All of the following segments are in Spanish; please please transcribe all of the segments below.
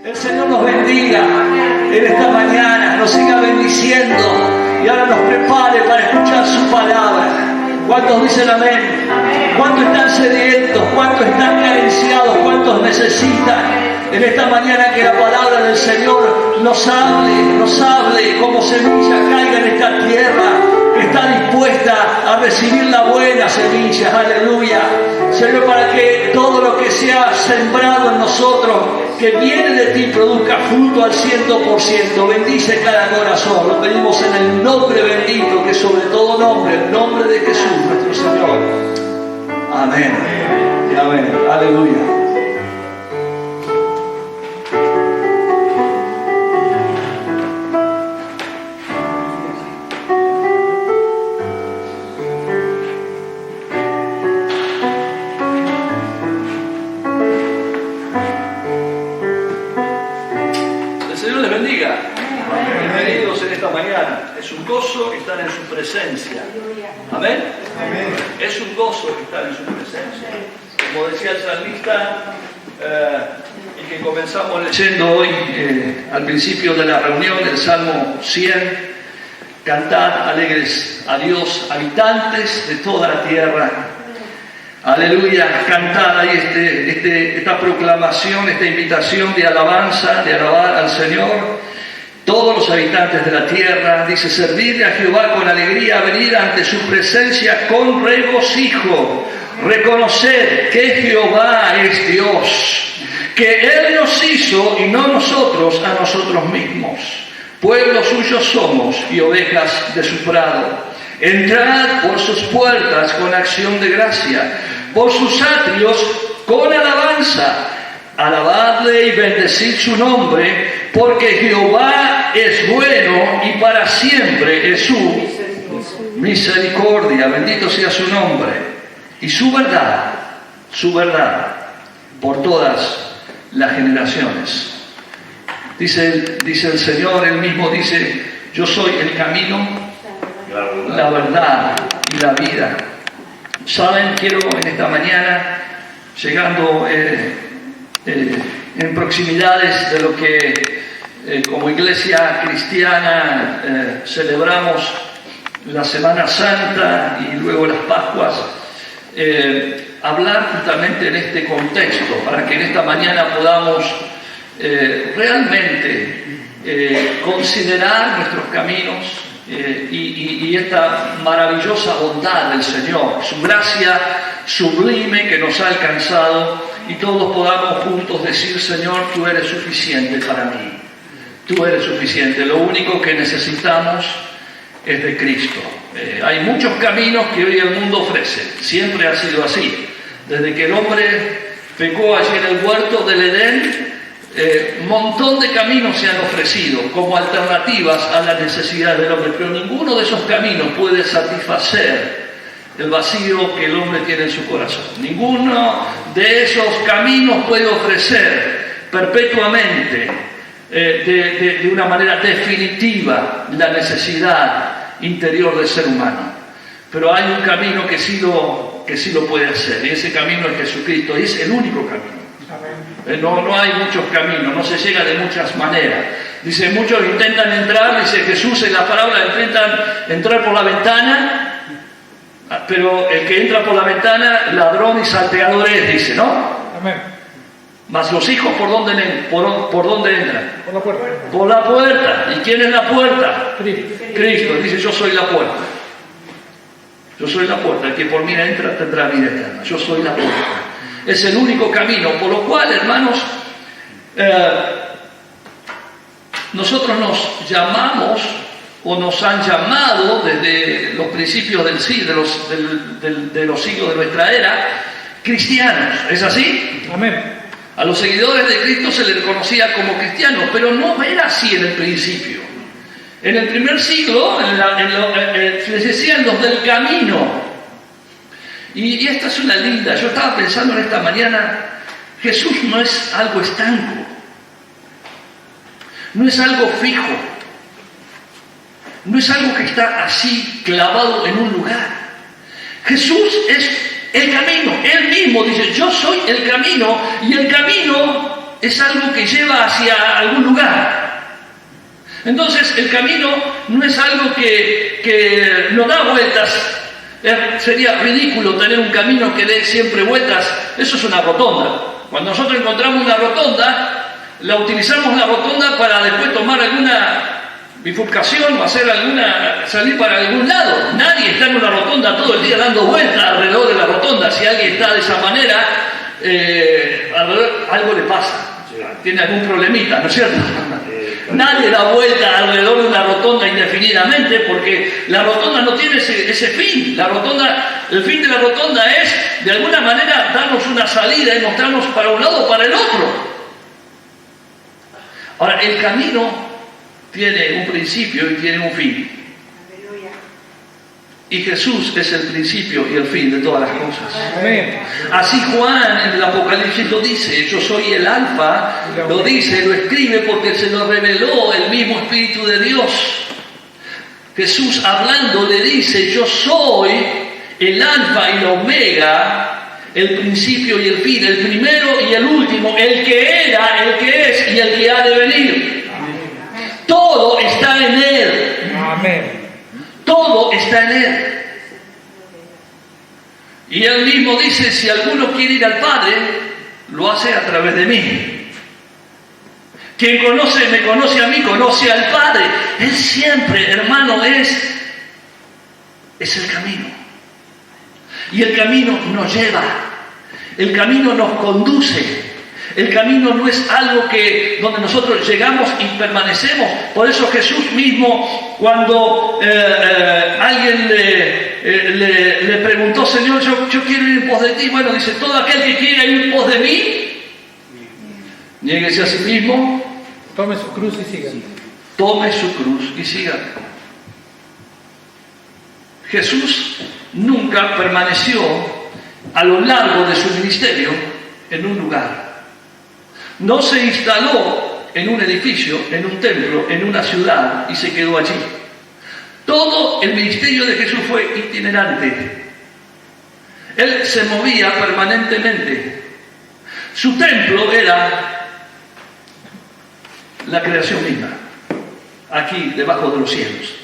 El Señor nos bendiga en esta mañana, nos siga bendiciendo y ahora nos prepare para escuchar su palabra. ¿Cuántos dicen amén? ¿Cuántos están sedientos? ¿Cuántos están carenciados? ¿Cuántos necesitan en esta mañana que la palabra del Señor nos hable como semilla caiga en esta tierra que está dispuesta a recibir la buena semilla? Aleluya. Señor, para que todo lo que se ha sembrado en nosotros, que viene de ti, produzca fruto al 100%. Bendice cada corazón. Lo pedimos en el nombre bendito, que sobre todo nombre, el nombre de Jesús, nuestro Señor. Amén. Y amén. Aleluya. Es un gozo estar en su presencia. Amén. Amén. Es un gozo estar en su presencia. Como decía el salmista, y que comenzamos leyendo hoy al principio de la reunión, el Salmo 100, cantad alegres a Dios, habitantes de toda la tierra. Aleluya, cantad ahí esta proclamación, esta invitación de alabanza, de alabar al Señor. Todos los habitantes de la tierra, dice, servirle a Jehová con alegría, venir ante su presencia con regocijo, reconocer que Jehová es Dios, que Él nos hizo y no nosotros a nosotros mismos. Pueblo suyo somos y ovejas de su prado. Entrad por sus puertas con acción de gracia, por sus atrios con alabanza. Alabadle y bendecid su nombre, porque Jehová es bueno y para siempre es su misericordia. Bendito sea su nombre. Y su verdad por todas las generaciones. Dice el Señor, Él mismo dice, yo soy el camino, la verdad y la vida. Saben, quiero en esta mañana, llegando en proximidades de lo que como iglesia cristiana celebramos la Semana Santa y luego las Pascuas, hablar justamente en este contexto, para que en esta mañana podamos realmente considerar nuestros caminos y esta maravillosa bondad del Señor, su gracia sublime que nos ha alcanzado, y todos podamos juntos decir, Señor, tú eres suficiente para mí, tú eres suficiente, lo único que necesitamos es de Cristo. Hay muchos caminos que hoy el mundo ofrece, siempre ha sido así, desde que el hombre pecó allí en el huerto del Edén, un montón de caminos se han ofrecido como alternativas a las necesidades del hombre, pero ninguno de esos caminos puede satisfacer el vacío que el hombre tiene en su corazón. Ninguno de esos caminos puede ofrecer perpetuamente, de una manera definitiva, la necesidad interior del ser humano. Pero hay un camino que sí lo puede hacer, y ese camino es Jesucristo, y es el único camino. No hay muchos caminos, no se llega de muchas maneras. Dice, muchos intentan entrar, dice Jesús en la parábola, intentan entrar por la ventana, pero el que entra por la ventana, ladrón y salteador es, dice, ¿no? Amén. Mas los hijos, ¿por dónde entran? Por la puerta. Por la puerta. ¿Y quién es la puerta? Cristo. Cristo. Dice, yo soy la puerta. Yo soy la puerta. El que por mí entra tendrá vida eterna. Yo soy la puerta. Es el único camino. Por lo cual, hermanos, nosotros nos llamamos, o nos han llamado desde los principios de los siglos de nuestra era, cristianos. ¿Es así? Amén. A los seguidores de Cristo se les conocía como cristianos, pero no era así en el principio. En el primer siglo les decían los del camino. Y esta es una linda, yo estaba pensando en esta mañana, Jesús no es algo estanco, no es algo fijo, no es algo que está así clavado en un lugar. Jesús es el camino, Él mismo dice, yo soy el camino, y el camino es algo que lleva hacia algún lugar. Entonces el camino no es algo que no da vueltas. Sería ridículo tener un camino que dé siempre vueltas. Eso es una rotonda. Cuando nosotros encontramos una rotonda, la utilizamos la rotonda para después tomar alguna bifurcación o salir para algún lado. Nadie está en una rotonda todo el día dando vueltas alrededor de la rotonda. Si alguien está de esa manera, algo le pasa, tiene algún problemita, ¿no es cierto? Nadie da vuelta alrededor de una rotonda indefinidamente, porque la rotonda no tiene ese fin. El fin de la rotonda es, de alguna manera, darnos una salida y mostrarnos para un lado o para el otro. Ahora, el camino tiene un principio y tiene un fin. Y Jesús es el principio y el fin de todas las cosas. Amén. Así Juan en el Apocalipsis lo dice, yo soy el Alfa, lo dice, lo escribe porque se lo reveló el mismo Espíritu de Dios. Jesús hablando le dice, yo soy el Alfa y la Omega, el principio y el fin, el primero y el último, el que era, el que es y el que ha de venir. Todo está en Él. Amén. Todo está en Él. Y Él mismo dice, si alguno quiere ir al Padre, lo hace a través de mí. Quien me conoce a mí, conoce al Padre. Él siempre, hermano, es el camino. Y el camino nos lleva. El camino nos conduce. El camino no es algo donde nosotros llegamos y permanecemos. Por eso Jesús mismo, cuando alguien le preguntó, Señor, yo quiero ir en pos de ti. Bueno, dice, todo aquel que quiera ir en pos de mí, niéguese a sí mismo. Tome su cruz y síganme. Tome su cruz y síganme. Jesús nunca permaneció a lo largo de su ministerio en un lugar. No se instaló en un edificio, en un templo, en una ciudad y se quedó allí. Todo el ministerio de Jesús fue itinerante. Él se movía permanentemente. Su templo era la creación misma, aquí debajo de los cielos.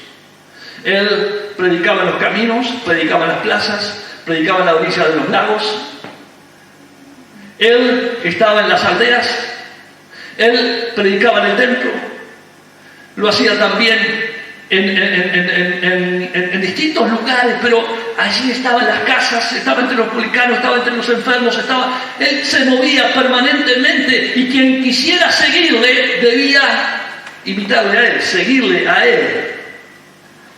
Él predicaba en los caminos, predicaba en las plazas, predicaba en la orilla de los lagos. Él estaba en las aldeas, él predicaba en el templo, lo hacía también en distintos lugares, pero allí estaba en las casas, estaba entre los publicanos, estaba entre los enfermos, él se movía permanentemente y quien quisiera seguirle debía imitarle a él, seguirle a él,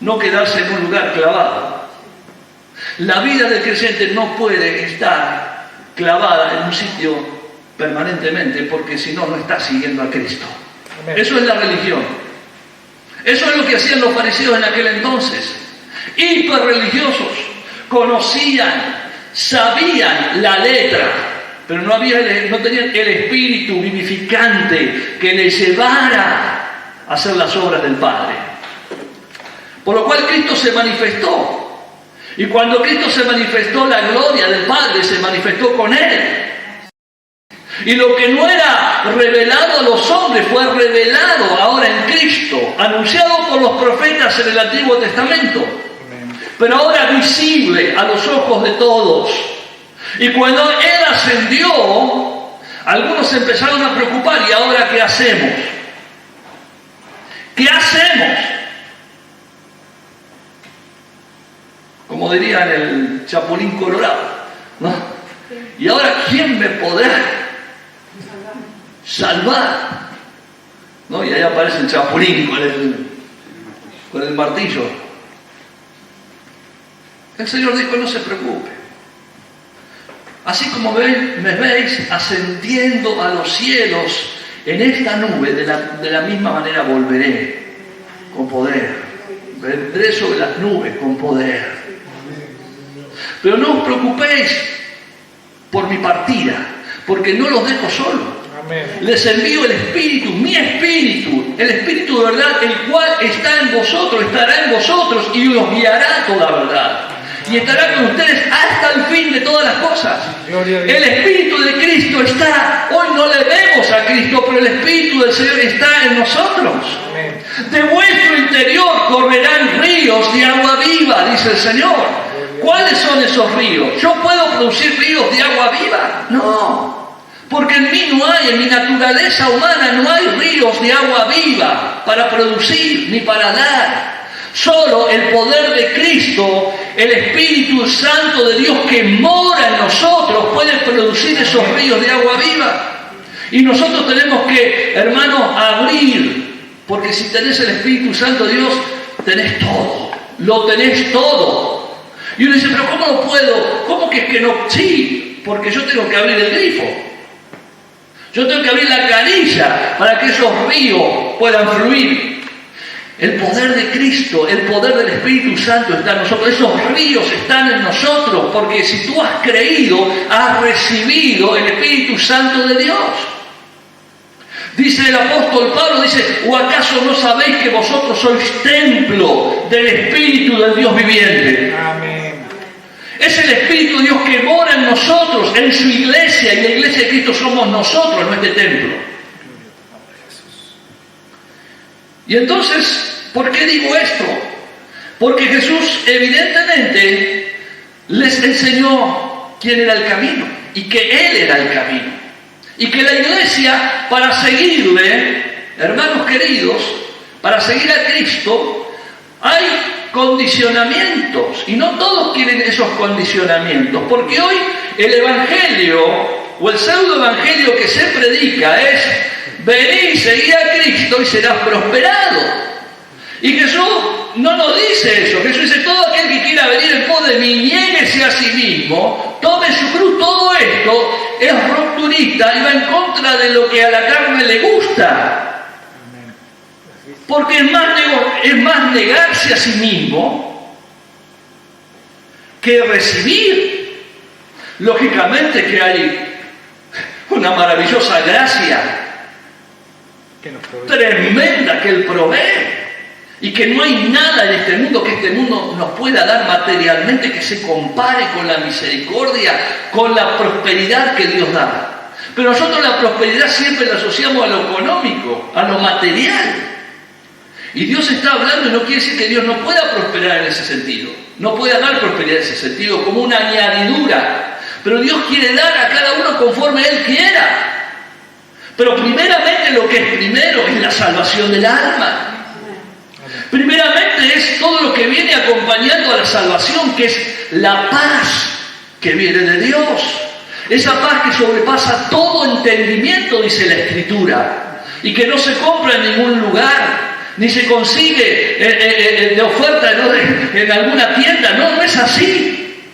no quedarse en un lugar clavado. La vida del creyente no puede estar clavada en un sitio permanentemente, porque si no, no está siguiendo a Cristo. Amén. Eso es la religión. Eso es lo que hacían los fariseos en aquel entonces. Hiperreligiosos, conocían, sabían la letra, pero no tenían el espíritu vivificante que les llevara a hacer las obras del Padre. Por lo cual Cristo se manifestó. Y cuando Cristo se manifestó, la gloria del Padre se manifestó con Él. Y lo que no era revelado a los hombres fue revelado ahora en Cristo, anunciado por los profetas en el Antiguo Testamento, pero ahora visible a los ojos de todos. Y cuando Él ascendió, algunos se empezaron a preocupar, ¿y ahora qué hacemos? ¿Qué hacemos? Como dirían el Chapulín Colorado, ¿no? ¿Y ahora quién me podrá salvar? ¿No? Y ahí aparece el Chapulín con el martillo. El Señor dijo, no se preocupe. Así como me veis ascendiendo a los cielos en esta nube, de la misma manera volveré con poder. Vendré sobre las nubes con poder. Pero no os preocupéis por mi partida, porque no los dejo solos. Amén. Les envío el Espíritu, mi Espíritu, el Espíritu de verdad, el cual está en vosotros, estará en vosotros y os guiará toda verdad. Y estará con ustedes hasta el fin de todas las cosas. El Espíritu de Cristo está, hoy no le vemos a Cristo, pero el Espíritu del Señor está en nosotros. Amén. De vuestro interior correrán ríos de agua viva, dice el Señor. ¿Cuáles son esos ríos? ¿Yo puedo producir ríos de agua viva? No. Porque en mí no hay, en mi naturaleza humana no hay ríos de agua viva para producir ni para dar. Solo el poder de Cristo, el Espíritu Santo de Dios que mora en nosotros puede producir esos ríos de agua viva. Y nosotros tenemos que, hermanos, abrir, porque si tenés el Espíritu Santo de Dios, tenés todo, lo tenés todo. Y uno dice, pero ¿cómo no puedo? ¿Cómo que es que no? Sí, porque yo tengo que abrir el grifo. Yo tengo que abrir la canilla para que esos ríos puedan fluir. El poder de Cristo, el poder del Espíritu Santo está en nosotros. Esos ríos están en nosotros, porque si tú has creído, has recibido el Espíritu Santo de Dios. Dice el apóstol Pablo, dice, ¿o acaso no sabéis que vosotros sois templo del Espíritu del Dios viviente? Amén. Es el Espíritu de Dios que mora en nosotros, en su iglesia, y la iglesia de Cristo somos nosotros, no este templo. Y entonces, ¿por qué digo esto? Porque Jesús evidentemente les enseñó quién era el camino y que Él era el camino. Y que la iglesia, para seguirle, hermanos queridos, para seguir a Cristo, hay condicionamientos. Y no todos quieren esos condicionamientos. Porque hoy el evangelio o el pseudo evangelio que se predica es: vení, seguí a Cristo y serás prosperado. Y Jesús no nos dice eso. Jesús dice: todo aquel que quiera venir en pos de mí, niéguese a sí mismo, tome su cruz. Todo esto es rupturista y va en contra de lo que a la carne le gusta. Porque es más negarse a sí mismo que recibir. Lógicamente que hay una maravillosa gracia tremenda que Él provee, y que no hay nada en este mundo que este mundo nos pueda dar materialmente que se compare con la misericordia, con la prosperidad que Dios da. Pero nosotros la prosperidad siempre la asociamos a lo económico, a lo material. Y Dios está hablando, y no quiere decir que Dios no pueda prosperar en ese sentido, no pueda dar prosperidad en ese sentido, como una añadidura. Pero Dios quiere dar a cada uno conforme Él quiera. Pero primeramente, lo que es primero es la salvación del alma. Primeramente es todo lo que viene acompañando a la salvación, que es la paz que viene de Dios. Esa paz que sobrepasa todo entendimiento, dice la Escritura, y que no se compra en ningún lugar, ni se consigue de oferta en alguna tienda. No es así.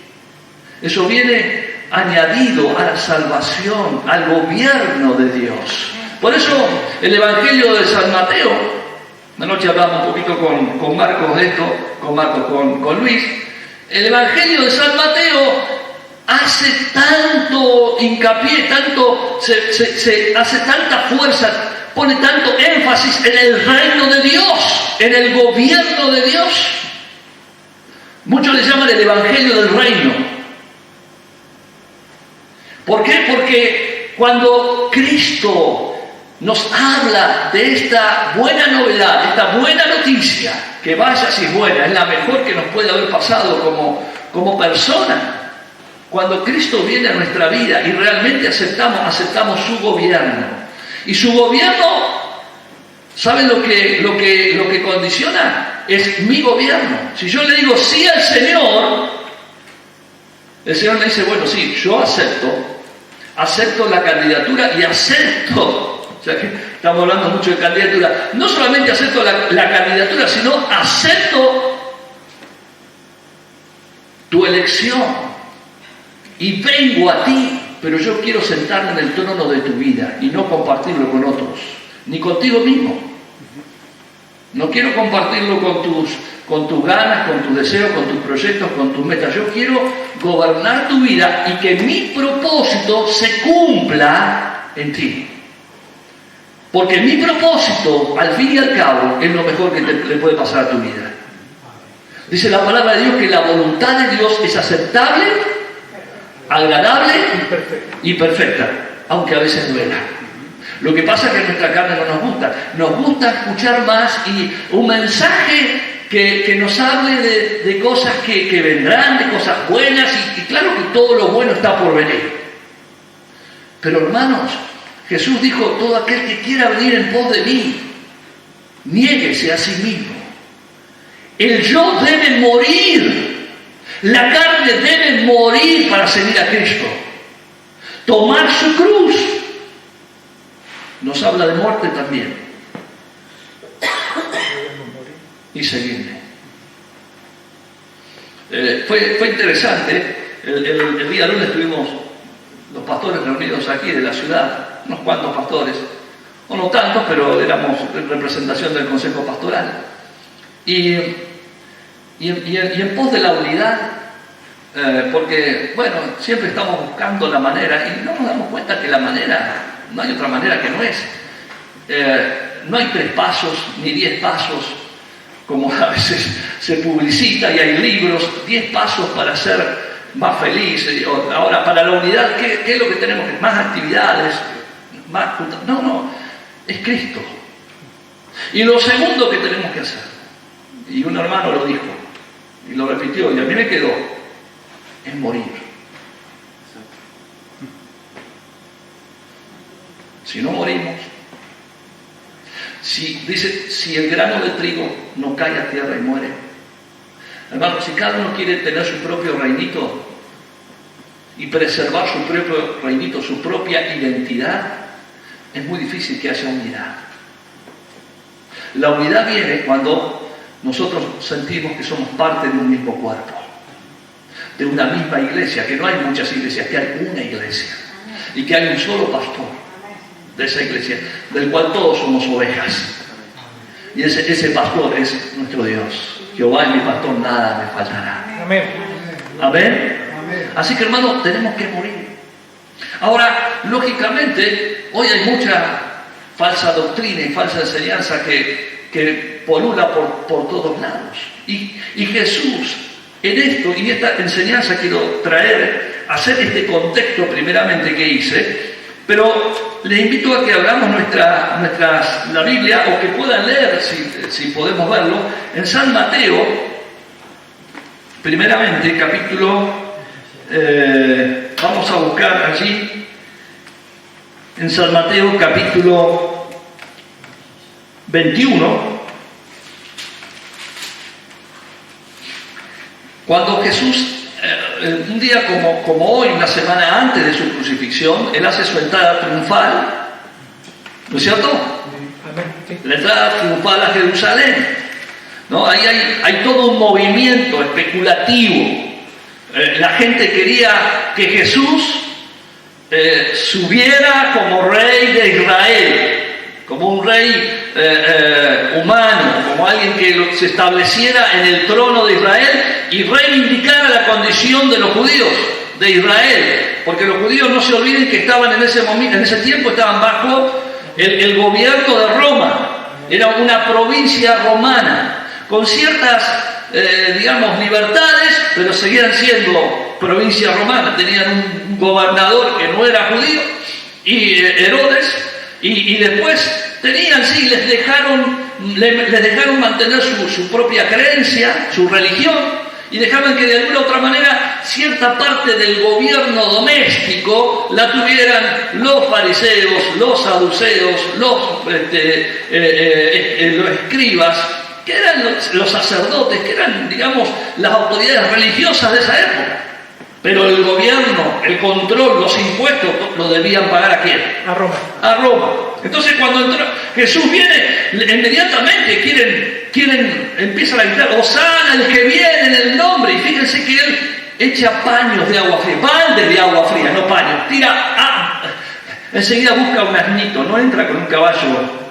Eso viene añadido a la salvación, al gobierno de Dios. Por eso el Evangelio de San Mateo, anoche hablamos un poquito con Marcos de esto, con Luis. El Evangelio de San Mateo hace tanto hincapié, se hace tanta fuerza, pone tanto énfasis en el reino de Dios, en el gobierno de Dios. Muchos le llaman el Evangelio del reino. ¿Por qué? Porque cuando Cristo nos habla de esta buena novedad, de esta buena noticia, que vaya si es buena, es la mejor que nos puede haber pasado como persona. Cuando Cristo viene a nuestra vida y realmente aceptamos su gobierno. Y su gobierno, ¿saben lo que condiciona? Es mi gobierno. Si yo le digo sí al Señor, el Señor me dice: bueno, sí, yo acepto la candidatura y acepto. O sea que estamos hablando mucho de candidatura. No solamente acepto la candidatura, sino acepto tu elección. Y vengo a ti, pero yo quiero sentarme en el trono de tu vida y no compartirlo con otros, ni contigo mismo. No quiero compartirlo con con tus ganas, con tus deseos, con tus proyectos, con tus metas. Yo quiero gobernar tu vida y que mi propósito se cumpla en ti. Porque mi propósito, al fin y al cabo, es lo mejor que le puede pasar a tu vida. Dice la palabra de Dios que la voluntad de Dios es aceptable, agradable y perfecta, aunque a veces duela. Lo que pasa es que en nuestra carne no nos gusta. Nos gusta escuchar más y un mensaje que nos hable de cosas que vendrán, de cosas buenas, y claro que todo lo bueno está por venir. Pero hermanos, Jesús dijo, todo aquel que quiera venir en pos de mí, niéguese a sí mismo. El yo debe morir. La carne debe morir para seguir a Cristo. Tomar su cruz. Nos habla de muerte también. Y seguirme. Fue interesante. El día lunes estuvimos los pastores reunidos aquí de la ciudad, unos cuantos pastores, o no tantos, pero éramos en representación del Consejo Pastoral. Y en pos de la unidad, porque, bueno, siempre estamos buscando la manera y no nos damos cuenta que la manera, no hay otra manera que no es. No hay 3 pasos ni 10 pasos, como a veces se publicita, y hay libros, 10 pasos para ser más feliz. Ahora, para la unidad, ¿qué es lo que tenemos? Más actividades, más... No, es Cristo. Y lo segundo que tenemos que hacer, y un hermano lo dijo, y lo repitió, y a mí me quedó, es morir. Si no morimos, dice, si el grano de trigo no cae a tierra y muere. Hermano, si cada uno quiere tener su propio reinito y preservar su propio reinito, su propia identidad, es muy difícil que haya unidad. La unidad viene cuando nosotros sentimos que somos parte de un mismo cuerpo, de una misma iglesia, que no hay muchas iglesias, que hay una iglesia y que hay un solo pastor de esa iglesia, del cual todos somos ovejas. Y ese pastor es nuestro Dios. Jehová es mi pastor, nada me faltará. Amén. Amén. Así que, hermanos, tenemos que morir. Ahora, lógicamente, hoy hay mucha falsa doctrina y falsa enseñanza que polula por todos lados. Y Jesús, en esto y esta enseñanza quiero traer, hacer este contexto primeramente que hice, pero les invito a que abramos la Biblia, o que puedan leer, si podemos verlo, en San Mateo, primeramente, capítulo, vamos a buscar allí, en San Mateo, capítulo 21, cuando Jesús, un día como hoy, una semana antes de su crucifixión, Él hace su entrada triunfal, ¿no es cierto? La entrada triunfal a Jerusalén, ¿no? Ahí hay todo un movimiento especulativo. La gente quería que Jesús subiera como rey de Israel, como un rey humano, como alguien que se estableciera en el trono de Israel y reivindicara la condición de los judíos de Israel, porque los judíos, no se olviden que estaban en ese tiempo estaban bajo el gobierno de Roma. Era una provincia romana con ciertas libertades, pero seguían siendo provincia romana. Tenían un gobernador que no era judío, y Herodes, y después tenían, sí, les dejaron mantener su propia creencia, su religión, y dejaban que de alguna u otra manera cierta parte del gobierno doméstico la tuvieran los fariseos, los saduceos, los escribas, que eran los sacerdotes, que eran, digamos, las autoridades religiosas de esa época. Pero el gobierno, el control, los impuestos, lo debían pagar ¿a quién? A Roma. A Roma. Entonces, cuando Jesús viene, inmediatamente empiezan a gritar, Hosana, el que viene en el nombre. Y fíjense que Él echa paños de agua fría, baldes de agua fría, no paños. Enseguida busca un asnito, no entra con un caballo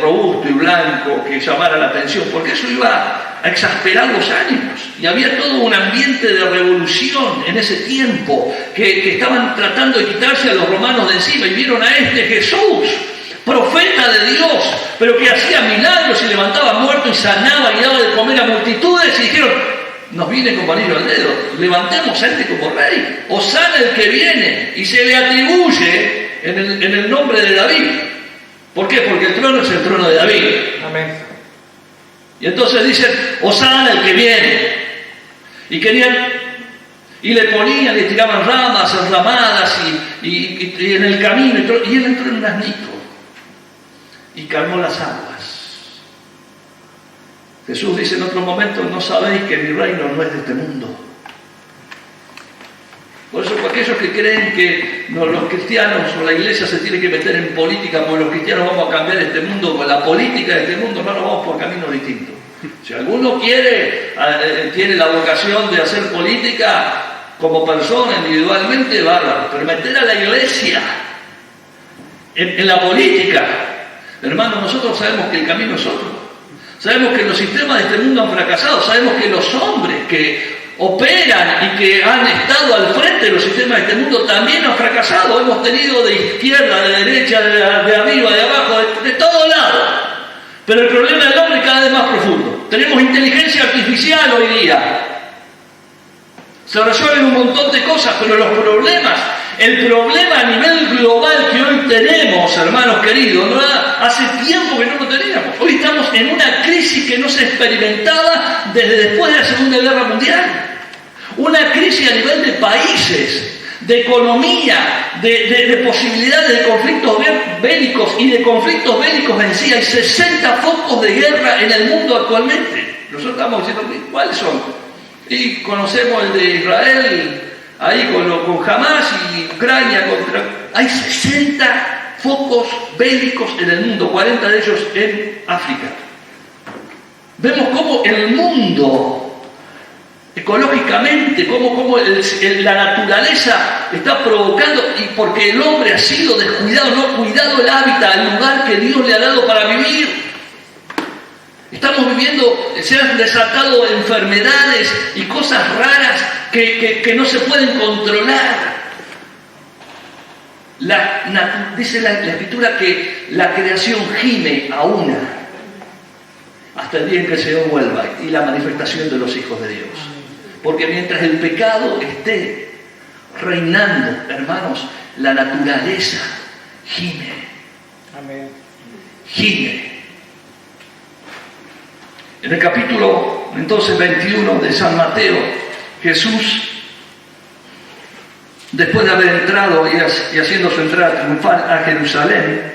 robusto y blanco que llamara la atención, porque eso iba a exasperar los ánimos. Y había todo un ambiente de revolución en ese tiempo, que estaban tratando de quitarse a los romanos de encima, y vieron a este Jesús, profeta de Dios, pero que hacía milagros y levantaba muertos y sanaba y daba de comer a multitudes, y dijeron: nos viene como anillo al dedo, levantemos a este como rey, Hosana el que viene, y se le atribuye en el nombre de David. ¿Por qué? Porque el trono es el trono de David. Amén. Y entonces dicen: Hosana el que viene. Y querían, y le ponían, le tiraban ramas enramadas y en el camino, y él entró en un asnito y calmó las aguas. Jesús dice en otro momento: no sabéis que mi reino no es de este mundo. Por eso, para aquellos que creen que los cristianos o la iglesia se tiene que meter en política, porque los cristianos vamos a cambiar este mundo, con la política de este mundo, no nos vamos por caminos distintos. Si alguno tiene la vocación de hacer política como persona, individualmente, bárbaro, pero meter a la iglesia en la política, hermano, nosotros sabemos que el camino es otro. Sabemos que los sistemas de este mundo han fracasado, sabemos que los hombres que operan y que han estado al frente de los sistemas de este mundo también han fracasado. Hemos tenido de izquierda, de derecha, de arriba, de abajo, de todo lado. Pero el problema del hombre es cada vez más profundo. Tenemos inteligencia artificial hoy día. Se resuelven un montón de cosas, pero los problemas, el problema a nivel global que hoy tenemos, hermanos queridos, ¿no? Hace tiempo que no lo teníamos. Hoy estamos en una crisis que no se experimentaba desde después de la Segunda Guerra Mundial. Una crisis a nivel de países, de economía, de posibilidades de conflictos bélicos y de conflictos bélicos en sí. Hay 60 focos de guerra en el mundo actualmente. Nosotros estamos diciendo: ¿cuáles son? Y conocemos el de Israel, ahí con Hamas, y Ucrania contra... Hay 60 focos bélicos en el mundo, 40 de ellos en África. Vemos cómo el mundo, ecológicamente, cómo la naturaleza está provocando, y porque el hombre ha sido descuidado, no ha cuidado el hábitat, el lugar que Dios le ha dado para vivir. Estamos viviendo, se han desatado enfermedades y cosas raras que no se pueden controlar. Dice la Escritura que la creación gime a una hasta el día en que el Señor vuelva y la manifestación de los hijos de Dios. Porque mientras el pecado esté reinando, hermanos, la naturaleza gime. Amén. Gime. En el capítulo entonces 21 de San Mateo, Jesús, después de haber entrado y haciendo su entrada triunfal a Jerusalén,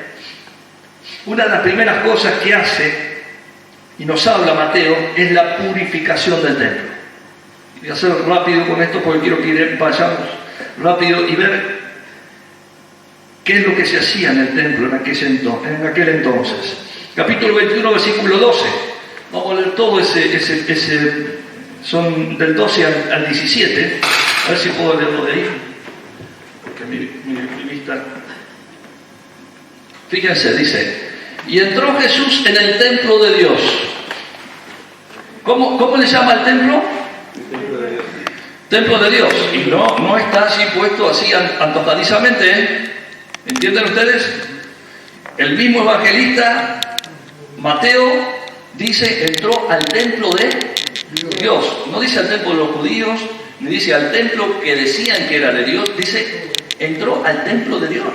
una de las primeras cosas que hace, y nos habla Mateo, es la purificación del templo. Voy a hacer rápido con esto porque quiero que vayamos rápido y ver qué es lo que se hacía en el templo en aquel entonces. Capítulo 21, versículo 12. Vamos a leer todo son del 12 al 17. A ver si puedo leerlo de ahí, porque mi vista... Fíjense, dice: y entró Jesús en el templo de Dios. ¿Cómo le llama el templo? Templo de Dios. Y no está así puesto así antojadizamente, ¿eh? ¿Entienden ustedes? El mismo evangelista Mateo dice: entró al templo de Dios. No dice al templo de los judíos, ni dice al templo que decían que era de Dios. Dice: entró al templo de Dios.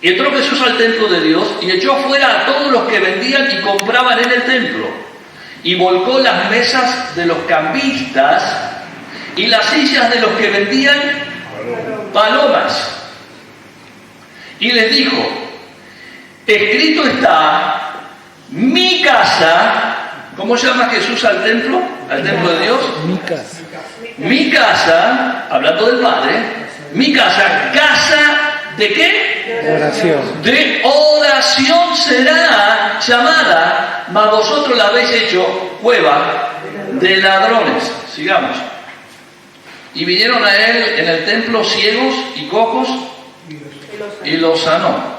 Y entró Jesús al templo de Dios y echó fuera a todos los que vendían y compraban en el templo. Y volcó las mesas de los cambistas y las sillas de los que vendían palomas. Y les dijo: escrito está, mi casa. ¿Cómo llama Jesús al templo? Al templo de Dios. Mi casa, hablando del Padre, mi casa, ¿casa de qué? De oración. De oración será llamada, mas vosotros la habéis hecho cueva de ladrones. Sigamos. Y vinieron a él en el templo ciegos y cojos y los sanó.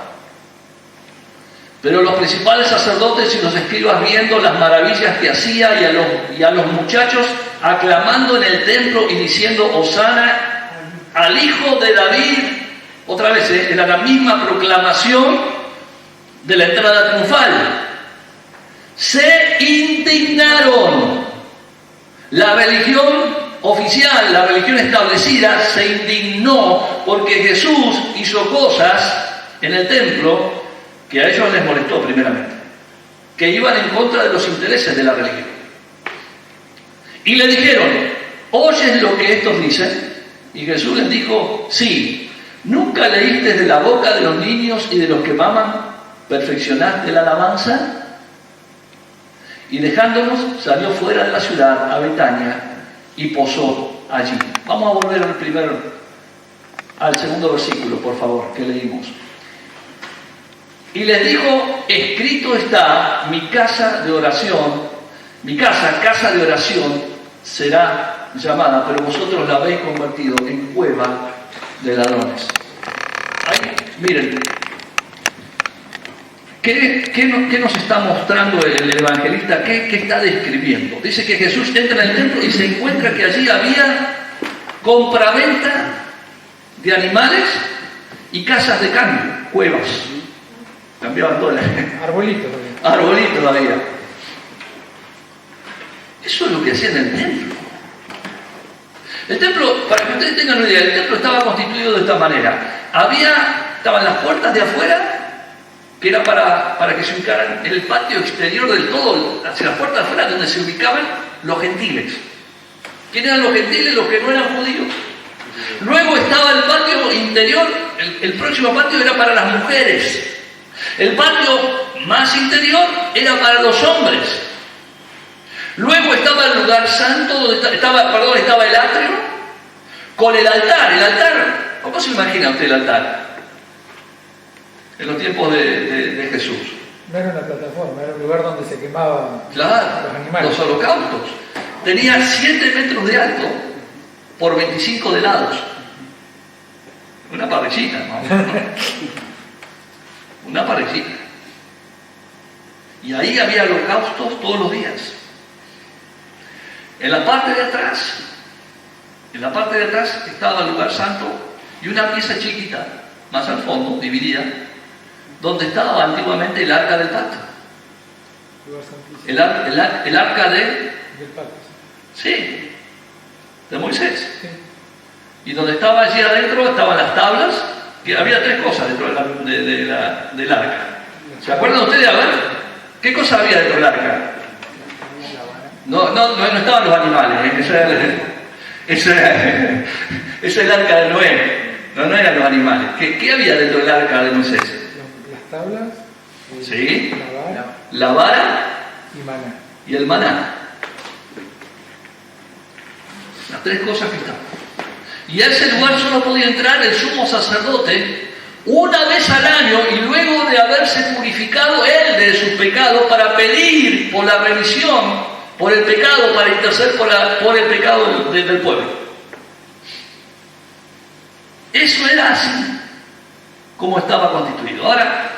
Pero los principales sacerdotes y los escribas, viendo las maravillas que hacía y a los muchachos aclamando en el templo y diciendo Hosana al Hijo de David, otra vez, era la misma proclamación de la entrada triunfal, se indignaron. La religión oficial, la religión establecida, se indignó porque Jesús hizo cosas en el templo que a ellos les molestó primeramente, que iban en contra de los intereses de la religión. Y le dijeron, ¿oyes lo que estos dicen? Y Jesús les dijo, sí, ¿nunca leíste de la boca de los niños y de los que maman, perfeccionaste la alabanza? Y dejándonos, salió fuera de la ciudad a Betania y posó allí. Vamos a volver al segundo versículo, por favor, que leímos. Y les dijo, escrito está, mi casa, casa de oración, será llamada, pero vosotros la habéis convertido en cueva de ladrones. Ahí, miren, ¿qué nos está mostrando el evangelista? ¿Qué está describiendo? Dice que Jesús entra en el templo y se encuentra que allí había compraventa de animales y casas de cambio, cuevas. Cambiaban dólares. Arbolitos también. Arbolitos había. Eso es lo que hacían en el templo. El templo, para que ustedes tengan una idea, el templo estaba constituido de esta manera. Estaban las puertas de afuera, que era para que se ubicaran en el patio exterior del todo, hacia las puertas de afuera, donde se ubicaban los gentiles. ¿Quiénes eran los gentiles? Los que no eran judíos. Luego estaba el patio interior, el próximo patio era para las mujeres. El patio más interior era para los hombres. Luego estaba el lugar santo, donde estaba el atrio, con el altar. El altar, ¿cómo se imagina usted el altar? En los tiempos de Jesús. No era una plataforma, era un lugar donde se quemaban los animales. Los holocaustos. Tenía 7 metros de alto por 25 de lados. Una parrillita, ¿no? Una parrillita. Y ahí había holocaustos todos los días. En la parte de atrás estaba el lugar santo y una pieza chiquita, más al fondo, dividida, donde estaba antiguamente el arca del pacto. El arca del pacto. Sí, de Moisés. Sí. Y donde estaba allí adentro estaban las tablas, que había 3 cosas dentro del arca. ¿Se acuerdan ustedes? A ver, ¿qué cosa había dentro del arca? No estaban los animales, ese es el arca de Noé, no eran los animales. ¿Qué había dentro del arca de Moisés? Las tablas, ¿sí? La vara y el maná. Las 3 cosas que estaban. Y a ese lugar solo podía entrar el sumo sacerdote una vez al año y luego de haberse purificado él de sus pecados para pedir por la remisión, por el pecado, para interceder por el pecado del pueblo. Eso era así como estaba constituido. Ahora,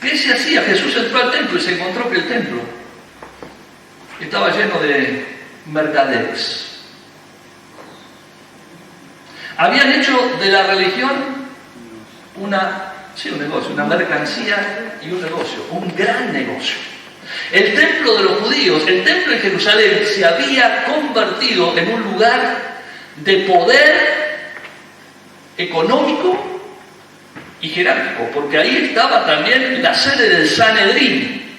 ¿qué se hacía? Jesús entró al templo y se encontró que el templo estaba lleno de mercaderes. Habían hecho de la religión un negocio, una mercancía y un negocio, un gran negocio. El templo de los judíos, el templo en Jerusalén, se había convertido en un lugar de poder económico y jerárquico, porque ahí estaba también la sede del Sanedrín.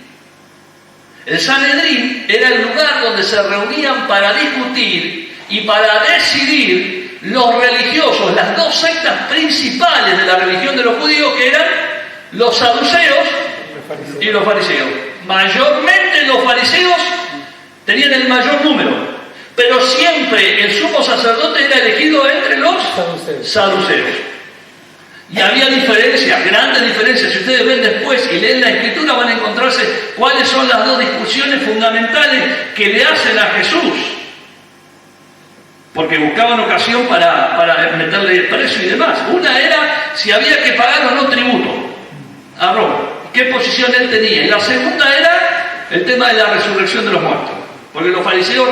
El Sanedrín era el lugar donde se reunían para discutir y para decidir los religiosos, las 2 sectas principales de la religión de los judíos, que eran los saduceos y los fariseos. Mayormente los fariseos tenían el mayor número, pero siempre el sumo sacerdote era elegido entre los saduceos. Y había diferencias, grandes diferencias. Si ustedes ven después y leen la Escritura, van a encontrarse cuáles son las 2 discusiones fundamentales que le hacen a Jesús. Porque buscaban ocasión para meterle precio y demás. Una era si había que pagar o no tributo a Roma. qué posición él tenía. Y la segunda era el tema de la resurrección de los muertos. Porque los fariseos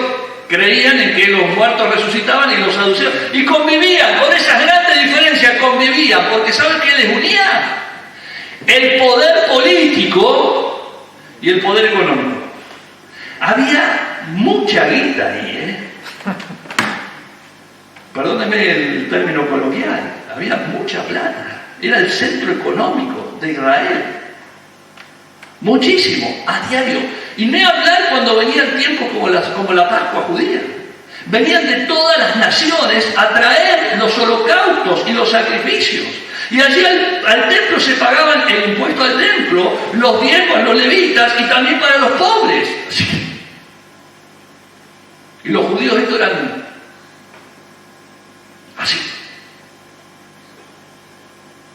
creían en que los muertos resucitaban y los saduceos. Y convivían, con esas grandes diferencias convivían, porque ¿saben qué les unía? El poder político y el poder económico. Había mucha guita ahí, Perdónenme el término coloquial, había mucha plata. Era el centro económico de Israel. Muchísimo, a diario. Y no hablar cuando venían tiempos como la Pascua judía. Venían de todas las naciones a traer los holocaustos y los sacrificios. Y allí al templo se pagaban el impuesto al templo, los diezmos, los levitas y también para los pobres. Y los judíos esto eran así.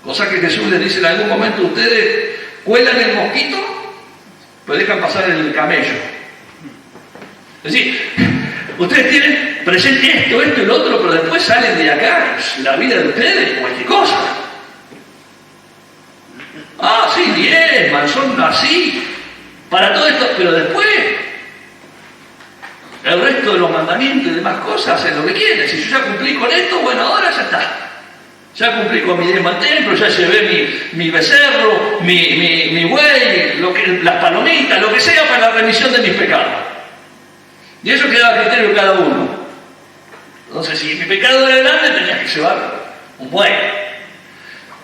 Cosa que Jesús les dice en algún momento: ustedes cuelan el mosquito, pero dejan pasar el camello. Es decir, ustedes tienen presente esto y lo otro, pero después salen de acá, la vida de ustedes, cualquier cosa. Ah, sí, diezman, son así, para todo esto, pero después, el resto de los mandamientos y demás cosas hacen lo que quieren. Si yo ya cumplí con esto, bueno, ahora ya está. Ya cumplí con mi diezmo al templo, ya llevé mi becerro, mi buey, las palomitas, lo que sea para la remisión de mis pecados. Y eso quedaba a criterio de cada uno. Entonces, si mi pecado era grande, tenía que llevar un buey.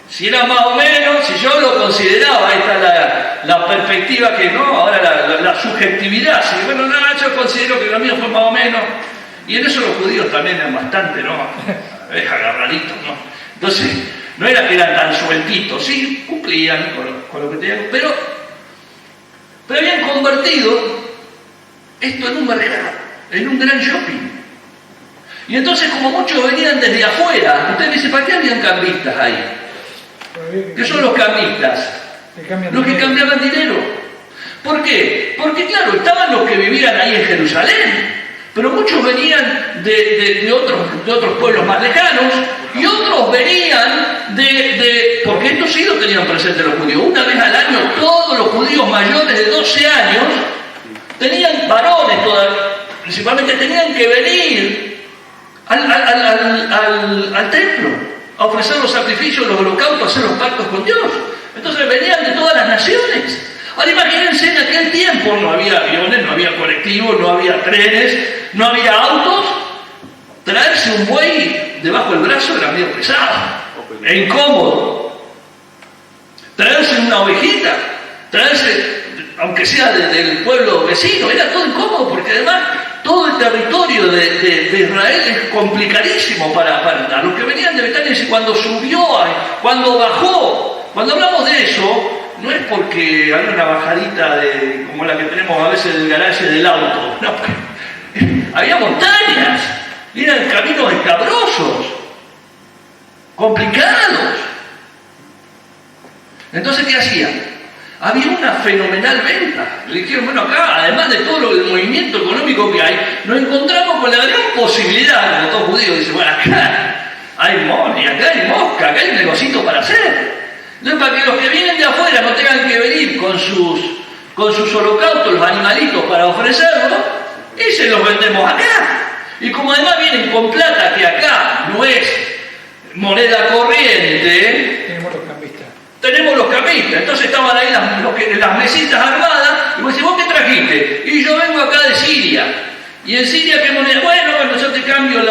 Si era más o menos, si yo lo consideraba, esta es la perspectiva que no, ahora la subjetividad, si bueno, no, yo considero que lo mío fue más o menos, y en eso los judíos también eran bastante, ¿no? Agarraditos, ¿no? Entonces, no era que eran tan sueltitos, sí, cumplían con lo que tenían, pero habían convertido esto en un mercado, en un gran shopping. Y entonces, como muchos venían desde afuera, ustedes dicen, ¿para qué habían cambistas ahí? ¿Qué son los cambistas? Los que cambiaban dinero. ¿Por qué? Porque claro, estaban los que vivían ahí en Jerusalén, pero muchos venían de otros pueblos más lejanos, y otros venían porque estos sí lo tenían presente los judíos. Una vez al año todos los judíos mayores de 12 años, tenían varones principalmente, tenían que venir al templo a ofrecer los sacrificios, los holocaustos, a hacer los pactos con Dios. Entonces venían de todas las naciones. Ahora imagínense, en aquel tiempo no había aviones, no había colectivos, no había trenes, no había autos. Traerse un buey debajo del brazo era medio pesado e incómodo. Traerse una ovejita, traerse, aunque sea del pueblo vecino, era todo incómodo, porque además todo el territorio de Israel es complicadísimo para andar. Los que venían de Betania, cuando subió, cuando bajó, cuando hablamos de eso, no es porque había una bajadita como la que tenemos a veces del garaje del auto, no, había montañas, eran caminos escabrosos, complicados. Entonces, ¿qué hacían? Había una fenomenal venta. Le dijeron, bueno, acá, además de todo el movimiento económico que hay, nos encontramos con la gran posibilidad, como todo judío dice, bueno, acá hay money, acá hay mosca, acá hay un negocito para hacer. Entonces, para que los que vienen de afuera no tengan que venir con sus holocaustos, los animalitos, para ofrecerlos, y se los vendemos acá. Y como además vienen con plata que acá no es moneda corriente, tenemos los cambistas. Entonces estaban ahí las mesitas armadas, y vos decís, ¿vos qué trajiste? Y yo vengo acá de Siria. ¿Y en Siria qué moneda? Bueno, yo te cambio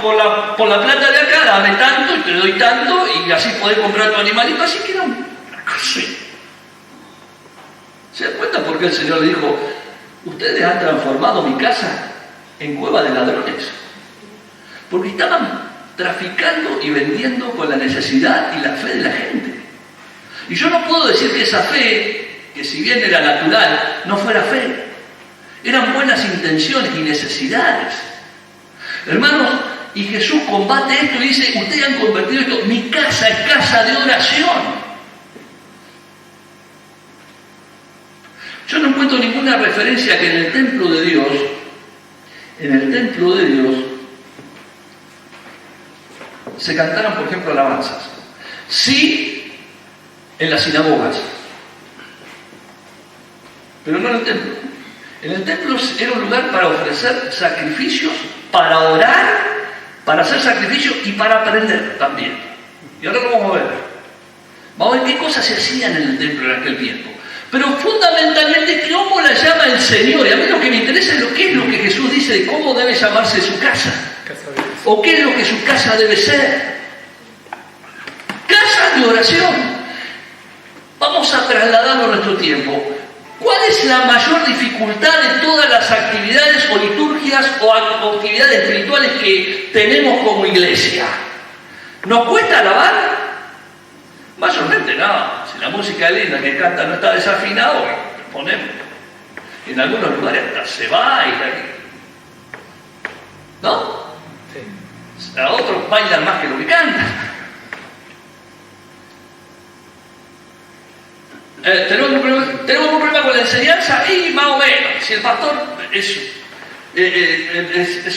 por la plata de acá, dame tanto y te doy tanto, y así podés comprar tu animalito. Así que era una cosa. ¿Se dan cuenta por qué el Señor dijo, ustedes han transformado mi casa en cueva de ladrones? Porque estaban traficando y vendiendo con la necesidad y la fe de la gente. Y yo no puedo decir que esa fe, que si bien era natural, no fuera fe. Eran buenas intenciones y necesidades. Hermanos, y Jesús combate esto y dice, ustedes han convertido esto, mi casa es casa de oración. Yo no encuentro ninguna referencia que en el templo de Dios, se cantaran, por ejemplo, alabanzas. Sí, en las sinagogas, pero no en el templo. En el templo era un lugar para ofrecer sacrificios, para orar, para hacer sacrificios y para aprender también. Y ahora lo vamos a ver. Vamos a ver qué cosas se hacían en el templo en aquel tiempo. Pero fundamentalmente, ¿cómo la llama el Señor? Y a mí lo que me interesa es qué es lo que Jesús dice de cómo debe llamarse su casa. O qué es lo que su casa debe ser. Casa de oración. Vamos a trasladarlo a nuestro tiempo. ¿Cuál es la mayor dificultad de todas las actividades o liturgias o actividades espirituales que tenemos como iglesia? ¿Nos cuesta alabar? Mayormente no. Si la música es linda, que canta no está desafinado, ponemos. En algunos lugares hasta se baila. ¿No? Sí. A otros bailan más que lo que cantan. ¿Tenemos un problema con la enseñanza? Y más o menos. Si el pastor es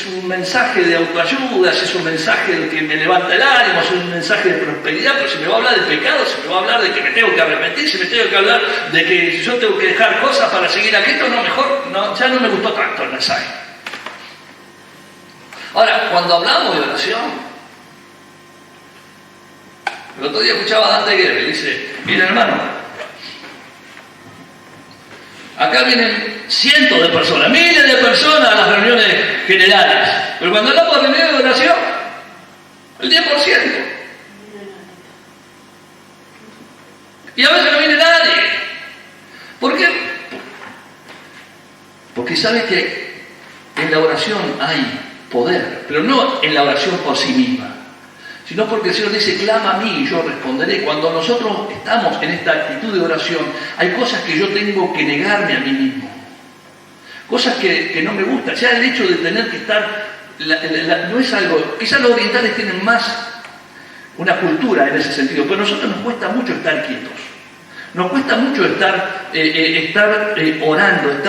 un mensaje de autoayuda, si es un mensaje que me levanta el ánimo, si es un mensaje de prosperidad, pero si me va a hablar de pecado, si me va a hablar de que me tengo que arrepentir, si me tengo que hablar de que yo tengo que dejar cosas para seguir a Cristo, no, mejor, no, ya no me gustó tanto el mensaje. Ahora, cuando hablamos de oración, el otro día escuchaba a Dante Gebel, dice, miren hermano, acá vienen cientos de personas, miles de personas a las reuniones generales. Pero cuando hablamos de reuniones de oración, el 10%. Y a veces no viene nadie. ¿Por qué? Porque sabe que en la oración hay poder, pero no en la oración por sí misma, sino porque el Señor dice, clama a mí y yo responderé. Cuando nosotros estamos en esta actitud de oración, hay cosas que yo tengo que negarme a mí mismo. Cosas que no me gustan. Ya el hecho de tener que estar, no es algo, quizás los orientales tienen más una cultura en ese sentido, pero a nosotros nos cuesta mucho estar quietos. Nos cuesta mucho estar orando,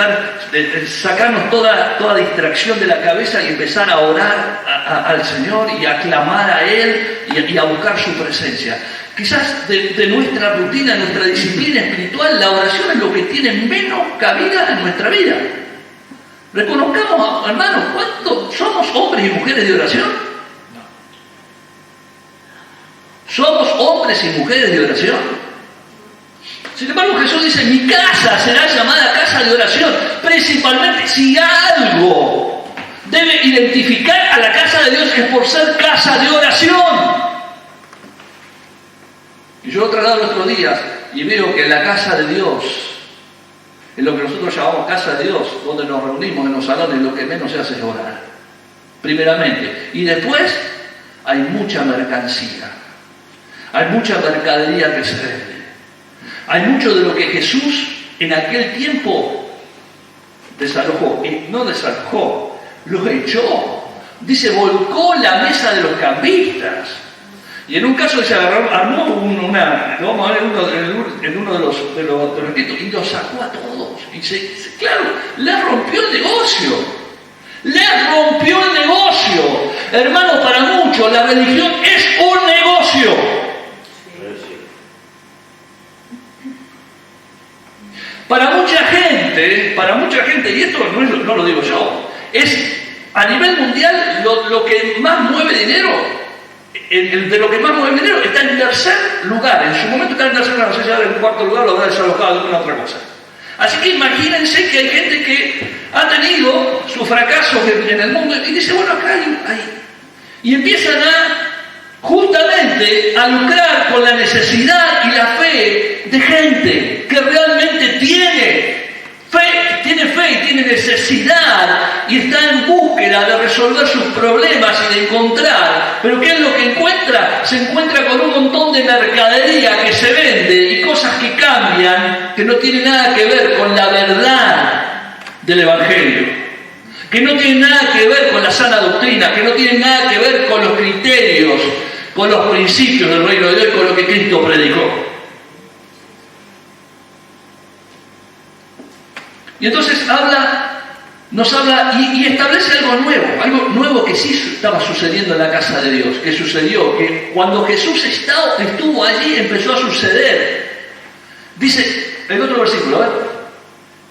sacarnos toda distracción de la cabeza y empezar a orar al Señor y a clamar a Él y a buscar su presencia. Quizás de nuestra rutina, nuestra disciplina espiritual, la oración es lo que tiene menos cabida en nuestra vida. Reconozcamos, hermanos, ¿cuántos somos hombres y mujeres de oración? ¿Somos hombres y mujeres de oración? Sin embargo, Jesús dice, mi casa será llamada casa de oración, principalmente si algo debe identificar a la casa de Dios es por ser casa de oración. Y yo lo traslado los otros días y veo que en la casa de Dios, en lo que nosotros llamamos casa de Dios, donde nos reunimos en los salones, lo que menos se hace es orar, primeramente. Y después hay mucha mercancía, hay mucha mercadería que se vende. Hay mucho de lo que Jesús en aquel tiempo desalojó, no desalojó, lo echó. Dice, volcó la mesa de los cambistas. Y en un caso se armó vamos a ver en uno de los escritos, y los sacó a todos. Y claro, le rompió el negocio. Le rompió el negocio. Hermano, para muchos la religión es un negocio. Para mucha gente, y esto no lo digo yo, es a nivel mundial lo que más mueve dinero, de lo que más mueve dinero está en tercer lugar. En su momento está en tercer lugar, no sé si ahora en cuarto lugar lo habrá desalojado de alguna otra cosa. Así que imagínense que hay gente que ha tenido su fracaso en el mundo y dice, bueno, acá hay. Y empiezan justamente a lucrar con la necesidad y la fe de gente que realmente tiene fe y tiene necesidad y está en búsqueda de resolver sus problemas y de encontrar. Pero ¿qué es lo que encuentra? Se encuentra con un montón de mercadería que se vende y cosas que cambian, que no tienen nada que ver con la verdad del Evangelio, que no tienen nada que ver con la sana doctrina, que no tienen nada que ver con los criterios, con los principios del reino de Dios y con lo que Cristo predicó. Y entonces nos habla y establece algo nuevo que sí estaba sucediendo en la casa de Dios, que sucedió, que cuando Jesús estuvo allí empezó a suceder. Dice el otro versículo, a ver.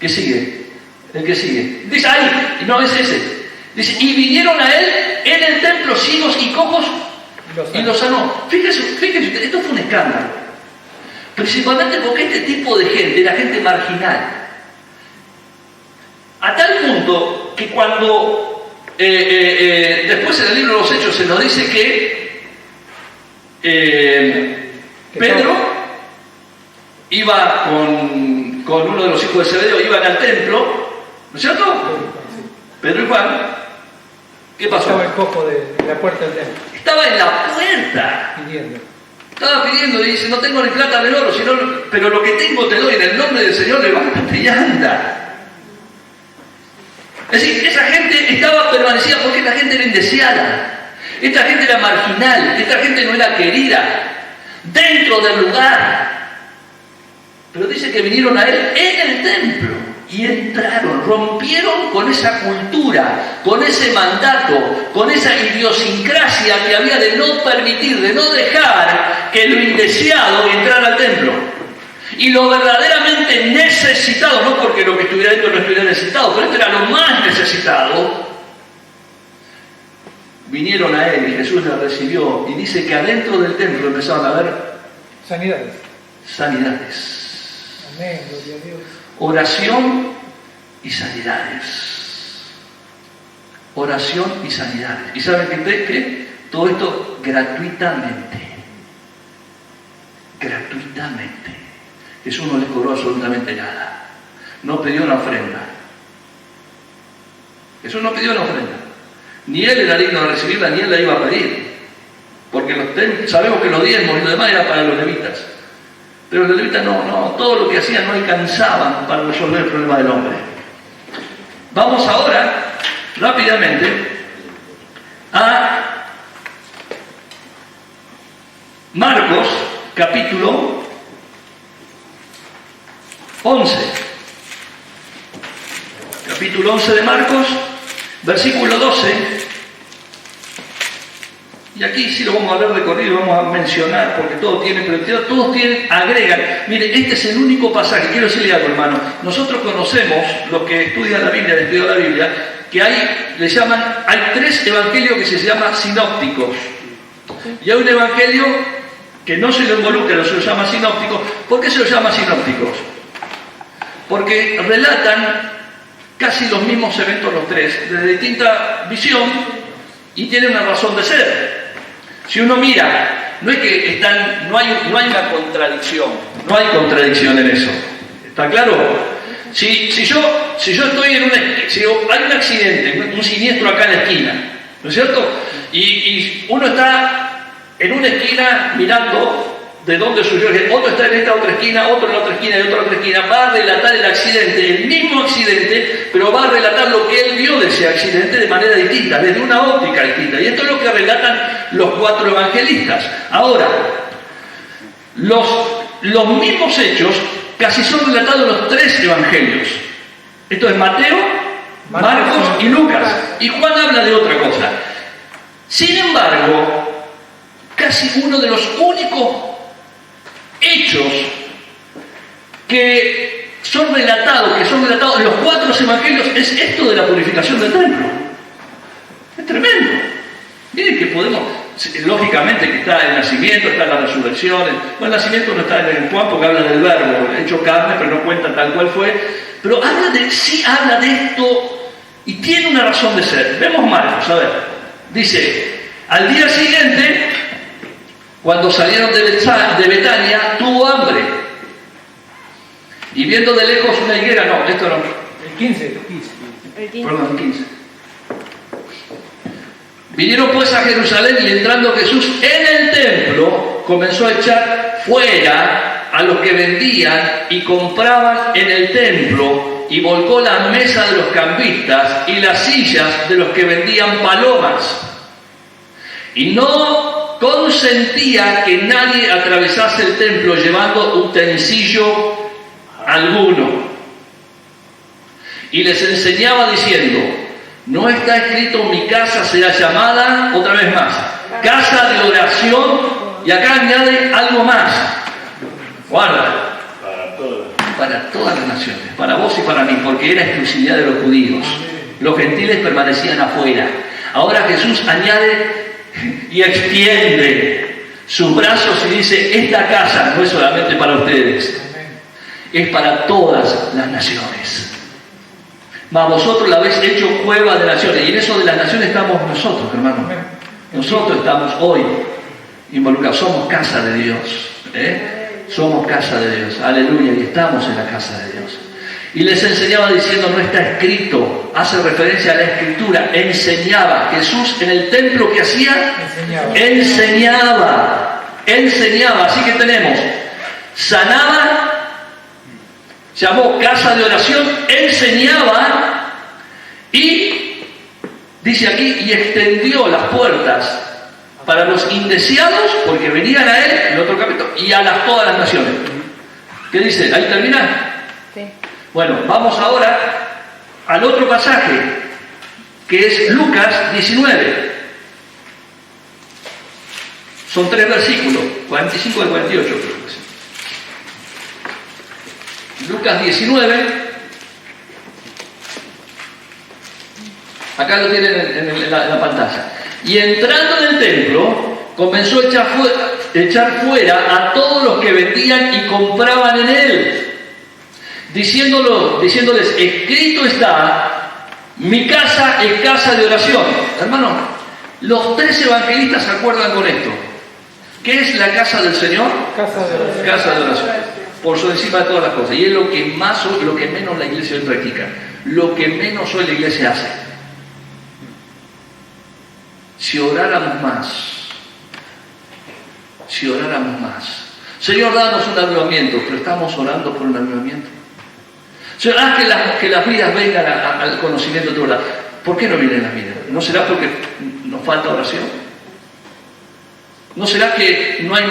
¿Qué sigue? El que sigue. Dice ahí, no es ese. Dice, y vinieron a él en el templo ciegos y cojos y los sanó. Fíjense, esto fue un escándalo. Principalmente porque este tipo de gente era gente marginal. A tal punto que cuando después en el libro de los Hechos se nos dice que Pedro iba con uno de los hijos de Zebedeo, iban al templo, ¿no es cierto? Pedro y Juan, ¿qué pasó? Estaba el cojo de la puerta del templo. Estaba en la puerta. Estaba pidiendo y dice, no tengo ni plata ni oro, pero lo que tengo te doy en el nombre del Señor, levántate y anda. Es decir, esa gente estaba permanecida porque esta gente era indeseada, esta gente era marginal, esta gente no era querida dentro del lugar. Pero dice que vinieron a él en el templo y entraron, rompieron con esa cultura, con ese mandato, con esa idiosincrasia que había de no permitir, de no dejar que lo indeseado entrara al templo. Y lo verdaderamente necesitado, no porque lo que estuviera dentro no estuviera necesitado, pero esto era lo más necesitado, vinieron a él y Jesús les recibió y dice que adentro del templo empezaron a ver sanidades. Amén, gloria a Dios. Oración y sanidades. Oración y sanidades. ¿Y saben qué? Todo esto gratuitamente. Gratuitamente. Jesús no les cobró absolutamente nada. No pidió una ofrenda. Jesús no pidió una ofrenda. Ni él era digno de recibirla, ni él la iba a pedir. Porque sabemos que los diezmos y lo demás era para los levitas. Pero los levitas no, todo lo que hacían no alcanzaban para resolver el problema del hombre. Vamos ahora, rápidamente, a Marcos, capítulo 11. Capítulo 11 de Marcos, versículo 12. Y aquí sí lo vamos a hablar de corrido, vamos a mencionar, porque todos agregan. Mire, este es el único pasaje, quiero decirle algo, hermano. Nosotros conocemos, los que estudian la Biblia, estudian la Biblia, que hay 3 evangelios que se llaman sinópticos. Y hay un evangelio que no se lo involucra, no se lo llama sinóptico. ¿Por qué se lo llama sinópticos? Porque relatan casi los mismos eventos los tres, desde distinta visión, y tienen una razón de ser. Si uno mira, no hay una contradicción, no hay contradicción en eso. ¿Está claro? Si yo estoy si hay un accidente, un siniestro acá en la esquina, ¿no es cierto? Y uno está en una esquina mirando de dónde surgió, otro está en esta otra esquina, otro en la otra esquina y otro en la otra esquina, va a relatar el accidente, el mismo accidente, pero va a relatar lo que él vio de ese accidente de manera distinta, desde una óptica distinta. Y esto es lo que relatan los 4 evangelistas. Ahora, los mismos hechos casi son relatados en los 3 evangelios. Esto es Mateo, Marcos y Lucas. Y Juan habla de otra cosa. Sin embargo, casi uno de los únicos hechos que son relatados en los 4 evangelios es esto de la purificación del templo. Es tremendo. Miren que podemos, lógicamente que está el nacimiento, está la resurrección. El nacimiento no está en Juan porque habla del verbo hecho carne, pero no cuenta tal cual fue. Pero habla de esto y tiene una razón de ser. Vemos Marcos, a ver. Dice, al día siguiente, cuando salieron de Betania, tuvo hambre. Y viendo de lejos una higuera, el 15. Perdón, el 15. Vinieron pues a Jerusalén y entrando Jesús en el templo, comenzó a echar fuera a los que vendían y compraban en el templo y volcó la mesa de los cambistas y las sillas de los que vendían palomas. Y no consentía que nadie atravesase el templo llevando utensilio alguno. Y les enseñaba diciendo, no está escrito mi casa será llamada, otra vez más, casa de oración, y acá añade algo más. Guarda. para todas las naciones, para vos y para mí, porque era exclusividad de los judíos. Los gentiles permanecían afuera. Ahora Jesús añade y extiende sus brazos y dice, esta casa no es solamente para ustedes, es para todas las naciones. Mas vosotros la habéis hecho cueva de naciones, y en eso de las naciones estamos nosotros, hermanos. Nosotros estamos hoy involucrados, somos casa de Dios. Somos casa de Dios, aleluya, y estamos en la casa de Dios. Y les enseñaba diciendo, no está escrito, hace referencia a la escritura, enseñaba. Jesús en el templo que hacía, enseñaba. Así que tenemos, sanaba, llamó casa de oración, enseñaba y, dice aquí, y extendió las puertas para los indeseados, porque venían a él, en otro capítulo, y a todas las naciones. ¿Qué dice? ¿Ahí termina? Sí. Bueno, vamos ahora al otro pasaje, que es Lucas 19. Son 3 versículos, 45 y 48 creo que es. Lucas 19. Acá lo tienen en la pantalla. Y entrando en el templo, comenzó a echar fuera a todos los que vendían y compraban en él, diciéndoles, escrito está, mi casa es casa de oración. Hermano, los 3 evangelistas se acuerdan con esto. ¿Qué es la casa del Señor? Casa de oración. Casa de oración. Por sobre encima de todas las cosas. Y es lo que más hoy, lo que menos la iglesia hoy practica. Lo que menos hoy la iglesia hace. Si oráramos más. Señor, danos un avivamiento, pero estamos orando por un avivamiento. Señor, haz que las vidas vengan al conocimiento de tu verdad. ¿Por qué no vienen las vidas? ¿No será porque nos falta oración? ¿No será que no hay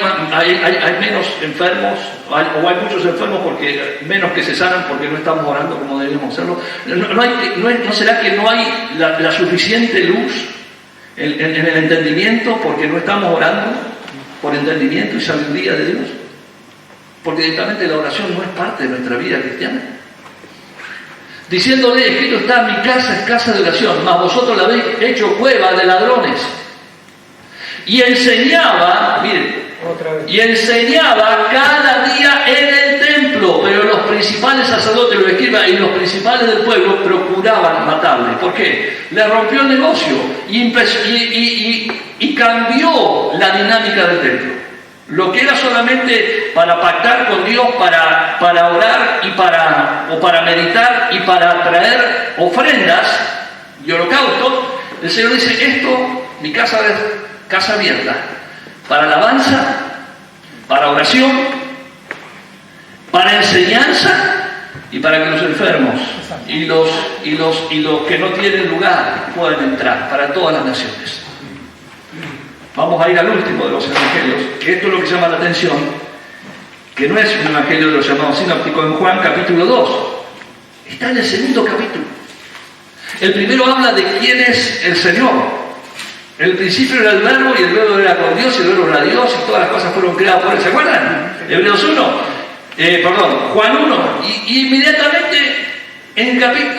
menos enfermos, o hay muchos enfermos porque menos que se sanan porque no estamos orando como deberíamos hacerlo? ¿No será que no hay la suficiente luz en el entendimiento porque no estamos orando por entendimiento y sabiduría de Dios? Porque directamente la oración no es parte de nuestra vida cristiana. Diciéndole, escrito está, mi casa es casa de oración, mas vosotros la habéis hecho cueva de ladrones. Y enseñaba, miren, y enseñaba cada día en el templo, pero los principales sacerdotes, los escribas y los principales del pueblo procuraban matarle. ¿Por qué? Le rompió el negocio y cambió la dinámica del templo. Lo que era solamente para pactar con Dios, para orar y para meditar y para traer ofrendas y holocaustos, el Señor dice, esto, mi casa es casa abierta, para alabanza, para oración, para enseñanza y para que los enfermos y los que no tienen lugar puedan entrar, para todas las naciones. Vamos a ir al último de los evangelios, que esto es lo que llama la atención, que no es un evangelio de los llamados sinópticos, en Juan capítulo 2. Está en el segundo capítulo. El primero habla de quién es el Señor. En el principio era el verbo y el verbo era con Dios y el verbo era Dios y todas las cosas fueron creadas por él. ¿Se acuerdan? Hebreos 1, Juan 1. Y inmediatamente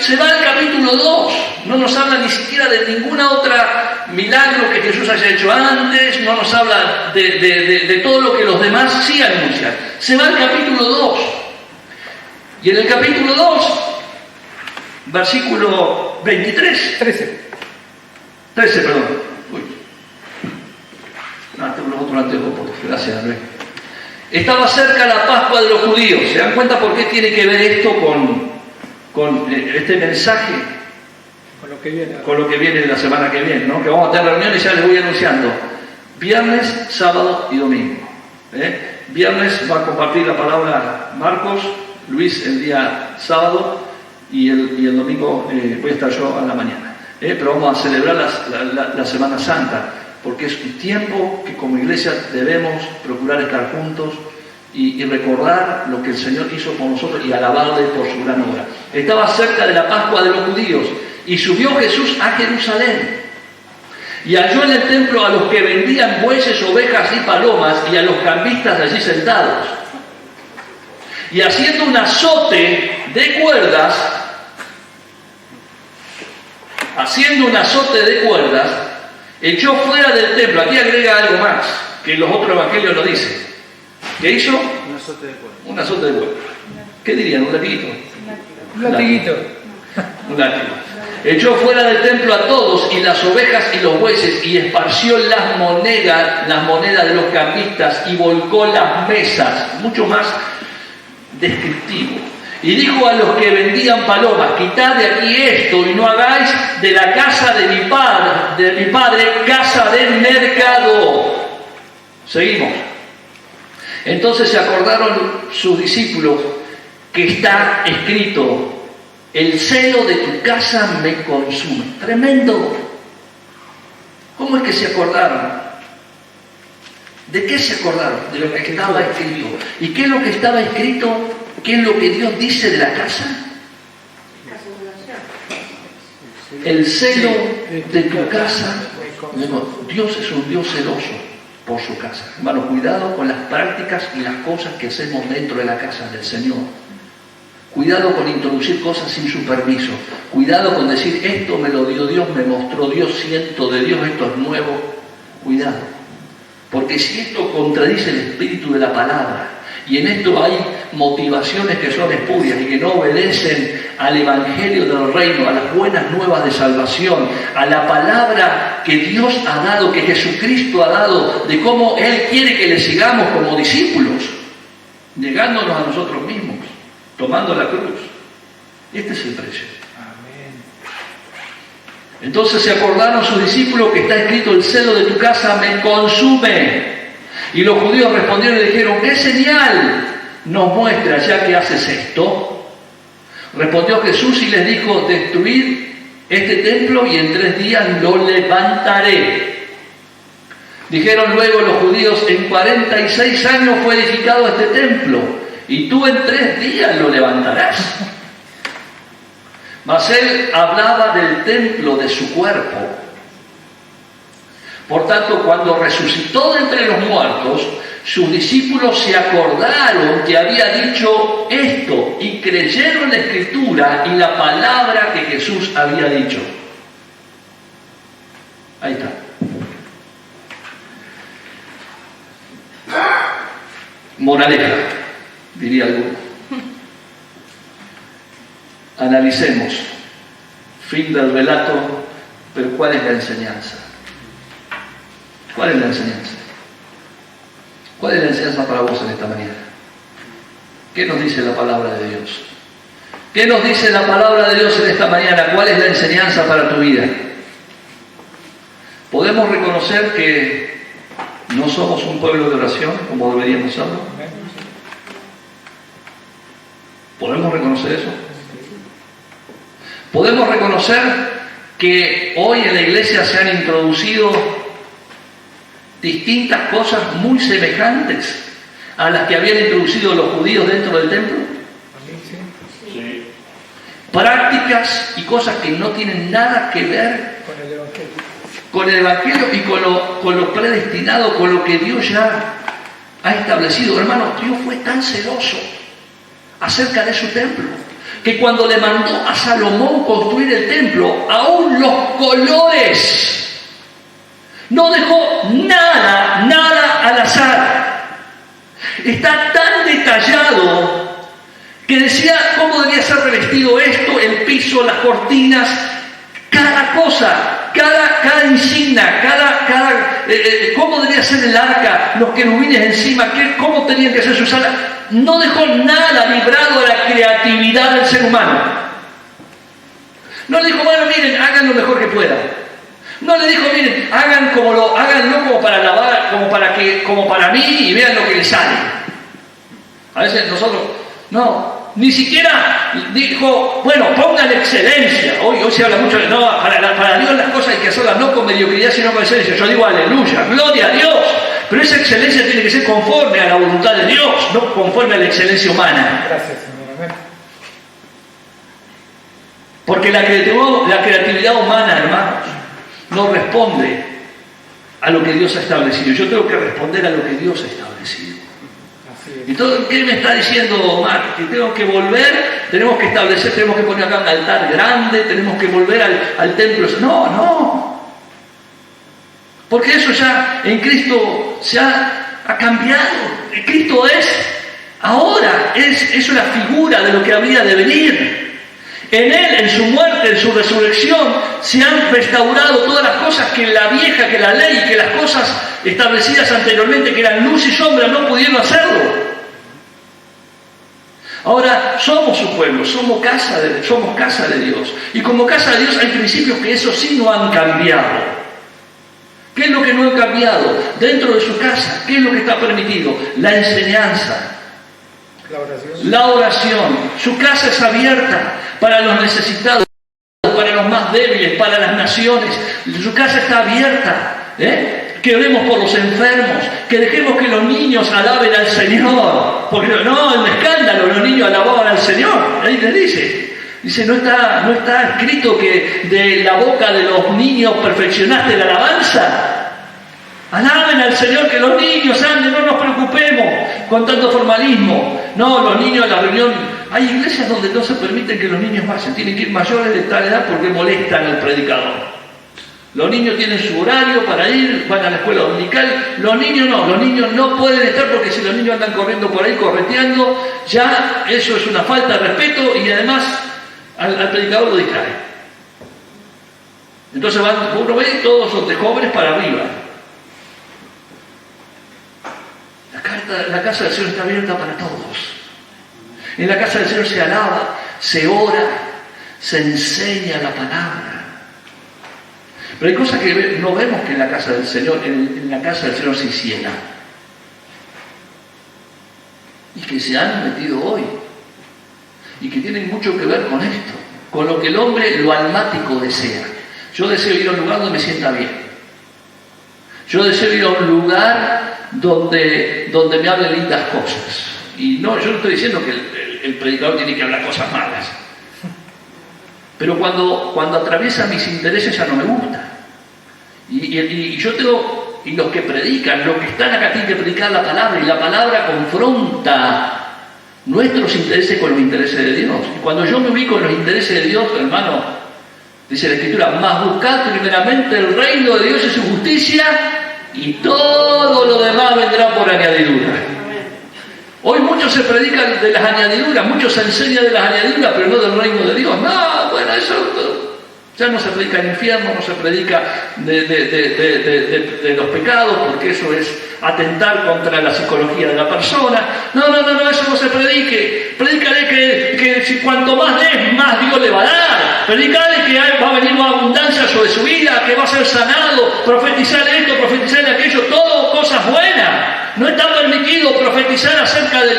se va al capítulo 2. No nos habla ni siquiera de ninguna otra milagro que Jesús haya hecho antes. No nos habla de todo lo que los demás sí anuncian. Se va al capítulo 2. Y en el capítulo 2, versículo 13, perdón. Gracias, Andrés. Estaba cerca la Pascua de los judíos. ¿Se dan cuenta por qué tiene que ver esto con este mensaje? Con lo que viene de la semana que viene, ¿no? Que vamos a tener reuniones, ya les voy anunciando. Viernes, sábado y domingo. Viernes va a compartir la palabra Marcos, Luis el día sábado y el domingo voy a estar yo a la mañana. Pero vamos a celebrar la Semana Santa, porque es un tiempo que como iglesia debemos procurar estar juntos y recordar lo que el Señor hizo con nosotros y alabarle por su gran obra. Estaba cerca de la Pascua de los judíos y subió Jesús a Jerusalén y halló en el templo a los que vendían bueyes, ovejas y palomas y a los cambistas allí sentados. y haciendo un azote de cuerdas, echó fuera del templo. Aquí agrega algo más, que en los otros evangelios lo dice. ¿Qué hizo? Un azote de cuerda. Un azote de cuerdas. ¿Qué dirían? ¿Un latiguito? Un latiguito. Un látigo. Echó fuera del templo a todos, y las ovejas y los bueyes, y esparció las monedas de los cambistas, y volcó las mesas. Mucho más descriptivo. Y dijo a los que vendían palomas: quitad de aquí esto, y no hagáis de la casa de mi padre casa de mercado. Seguimos. Entonces se acordaron sus discípulos que está escrito: el celo de tu casa me consume. Tremendo. ¿Cómo es que se acordaron? ¿De qué se acordaron? De lo que estaba escrito. ¿Y qué es lo que estaba escrito? ¿Qué es lo que Dios dice de la casa? El celo de tu casa. Dios es un Dios celoso por su casa. Hermano, cuidado con las prácticas y las cosas que hacemos dentro de la casa del Señor. Cuidado con introducir cosas sin su permiso. Cuidado con decir: esto me lo dio Dios, me mostró Dios, siento de Dios, esto es nuevo. Cuidado. Porque si esto contradice el espíritu de la palabra, y en esto hay motivaciones que son espurias y que no obedecen al evangelio del reino, a las buenas nuevas de salvación, a la palabra que Dios ha dado, que Jesucristo ha dado, de cómo Él quiere que le sigamos como discípulos, negándonos a nosotros mismos, tomando la cruz. Este es el precio. Amén. Entonces se acordaron sus discípulos que está escrito: el celo de tu casa me consume. Y los judíos respondieron y dijeron: ¿qué señal nos muestra ya que haces esto? Respondió Jesús y les dijo: destruid este templo y en 3 días lo levantaré. Dijeron luego los judíos: en 46 años fue edificado este templo, y tú en 3 días lo levantarás. Mas él hablaba del templo de su cuerpo. Por tanto, cuando resucitó de entre los muertos, sus discípulos se acordaron que había dicho esto y creyeron la Escritura y la palabra que Jesús había dicho. Ahí está. Moraleja, diría alguno. Analicemos. Fin del relato, pero ¿cuál es la enseñanza? ¿Cuál es la enseñanza? ¿Cuál es la enseñanza para vos en esta mañana? ¿Qué nos dice la palabra de Dios? ¿Qué nos dice la palabra de Dios en esta mañana? ¿Cuál es la enseñanza para tu vida? ¿Podemos reconocer que no somos un pueblo de oración como deberíamos serlo? ¿Podemos reconocer eso? ¿Podemos reconocer que hoy en la iglesia se han introducido distintas cosas muy semejantes a las que habían introducido los judíos dentro del templo? Sí. Prácticas y cosas que no tienen nada que ver con el Evangelio y con lo predestinado, con lo que Dios ya ha establecido. Hermano, Dios fue tan celoso acerca de su templo, que cuando le mandó a Salomón construir el templo, aún los colores, no dejó nada al azar. Está tan detallado que decía cómo debía ser revestido esto, el piso, las cortinas, cada cosa, cada insignia, cómo debía ser el arca, los querubines encima, cómo tenían que ser sus alas. No dejó nada librado a la creatividad del ser humano. No le dijo: bueno, miren, hagan lo mejor que puedan. No le dijo: miren, háganlo como para lavar, como para mí, y vean lo que les sale. A veces nosotros, no, ni siquiera dijo: bueno, pongan excelencia. Hoy se habla mucho de no, para Dios las cosas hay que hacerlas no con mediocridad, sino con excelencia. Yo digo aleluya, gloria a Dios. Pero esa excelencia tiene que ser conforme a la voluntad de Dios, no conforme a la excelencia humana. Gracias, Señor. Amén. Porque la creatividad humana, hermanos, no responde a lo que Dios ha establecido. Yo tengo que responder a lo que Dios ha establecido. Así es. Entonces, ¿qué me está diciendo Martín? Tengo que volver, tenemos que establecer, tenemos que poner acá un altar grande, tenemos que volver al templo. No. Porque eso ya en Cristo se ha cambiado. Cristo ahora es una figura de lo que habría de venir. En Él, en su muerte, en su resurrección, se han restaurado todas las cosas que la vieja, que la ley, que las cosas establecidas anteriormente, que eran luz y sombra, no pudieron hacerlo. Ahora somos su pueblo, somos casa de Dios. Y como casa de Dios hay principios que eso sí no han cambiado. ¿Qué es lo que no ha cambiado? Dentro de su casa, ¿qué es lo que está permitido? La enseñanza. La oración. Su casa es abierta para los necesitados, para los más débiles, para las naciones. Su casa está abierta. Que oremos por los enfermos, que dejemos que los niños alaben al Señor. Porque no, es un escándalo, los niños alababan al Señor. Ahí le dice, no está escrito que de la boca de los niños perfeccionaste la alabanza. Alaben al Señor, que los niños anden, no nos preocupemos con tanto formalismo. No, los niños a la reunión, hay iglesias donde no se permiten que los niños vayan, tienen que ir mayores de tal edad porque molestan al predicador. Los niños tienen su horario para ir, van a la escuela dominical, los niños no pueden estar porque si los niños andan corriendo por ahí, correteando, ya eso es una falta de respeto y además al predicador lo distrae. Entonces uno ve y todos son de jóvenes para arriba. La casa del Señor está abierta para todos. En la casa del Señor se alaba, se ora, se enseña la palabra. Pero hay cosas que no vemos que en la casa del Señor, en la casa del Señor se hiciera. Y que se han metido hoy. Y que tienen mucho que ver con esto. Con lo que el hombre, lo almático, desea. Yo deseo ir a un lugar donde me sienta bien. Yo deseo ir a un lugar donde me hablen lindas cosas. Y no, yo no estoy diciendo que el predicador tiene que hablar cosas malas. Pero cuando atraviesa mis intereses ya no me gusta. Y yo tengo, y los que predican, los que están acá tienen que predicar la palabra, y la palabra confronta nuestros intereses con los intereses de Dios. Y cuando yo me ubico en los intereses de Dios, hermano, dice la Escritura, mas buscad primeramente el reino de Dios y su justicia, y todo lo demás vendrá por añadidura. Hoy muchos se predican de las añadiduras, muchos se enseñan de las añadiduras, pero no del reino de Dios. No, bueno, eso ya no se predica el infierno, no se predica de los pecados, porque eso es atentar contra la psicología de la persona. No, eso no se predique. Predícale que si cuanto más des, más Dios le va a dar. Predícale que va a venir una abundancia sobre su vida, que va a ser sanado, profetizarle esto, profetizarle aquello, todo cosas buenas. No está permitido profetizar acerca del...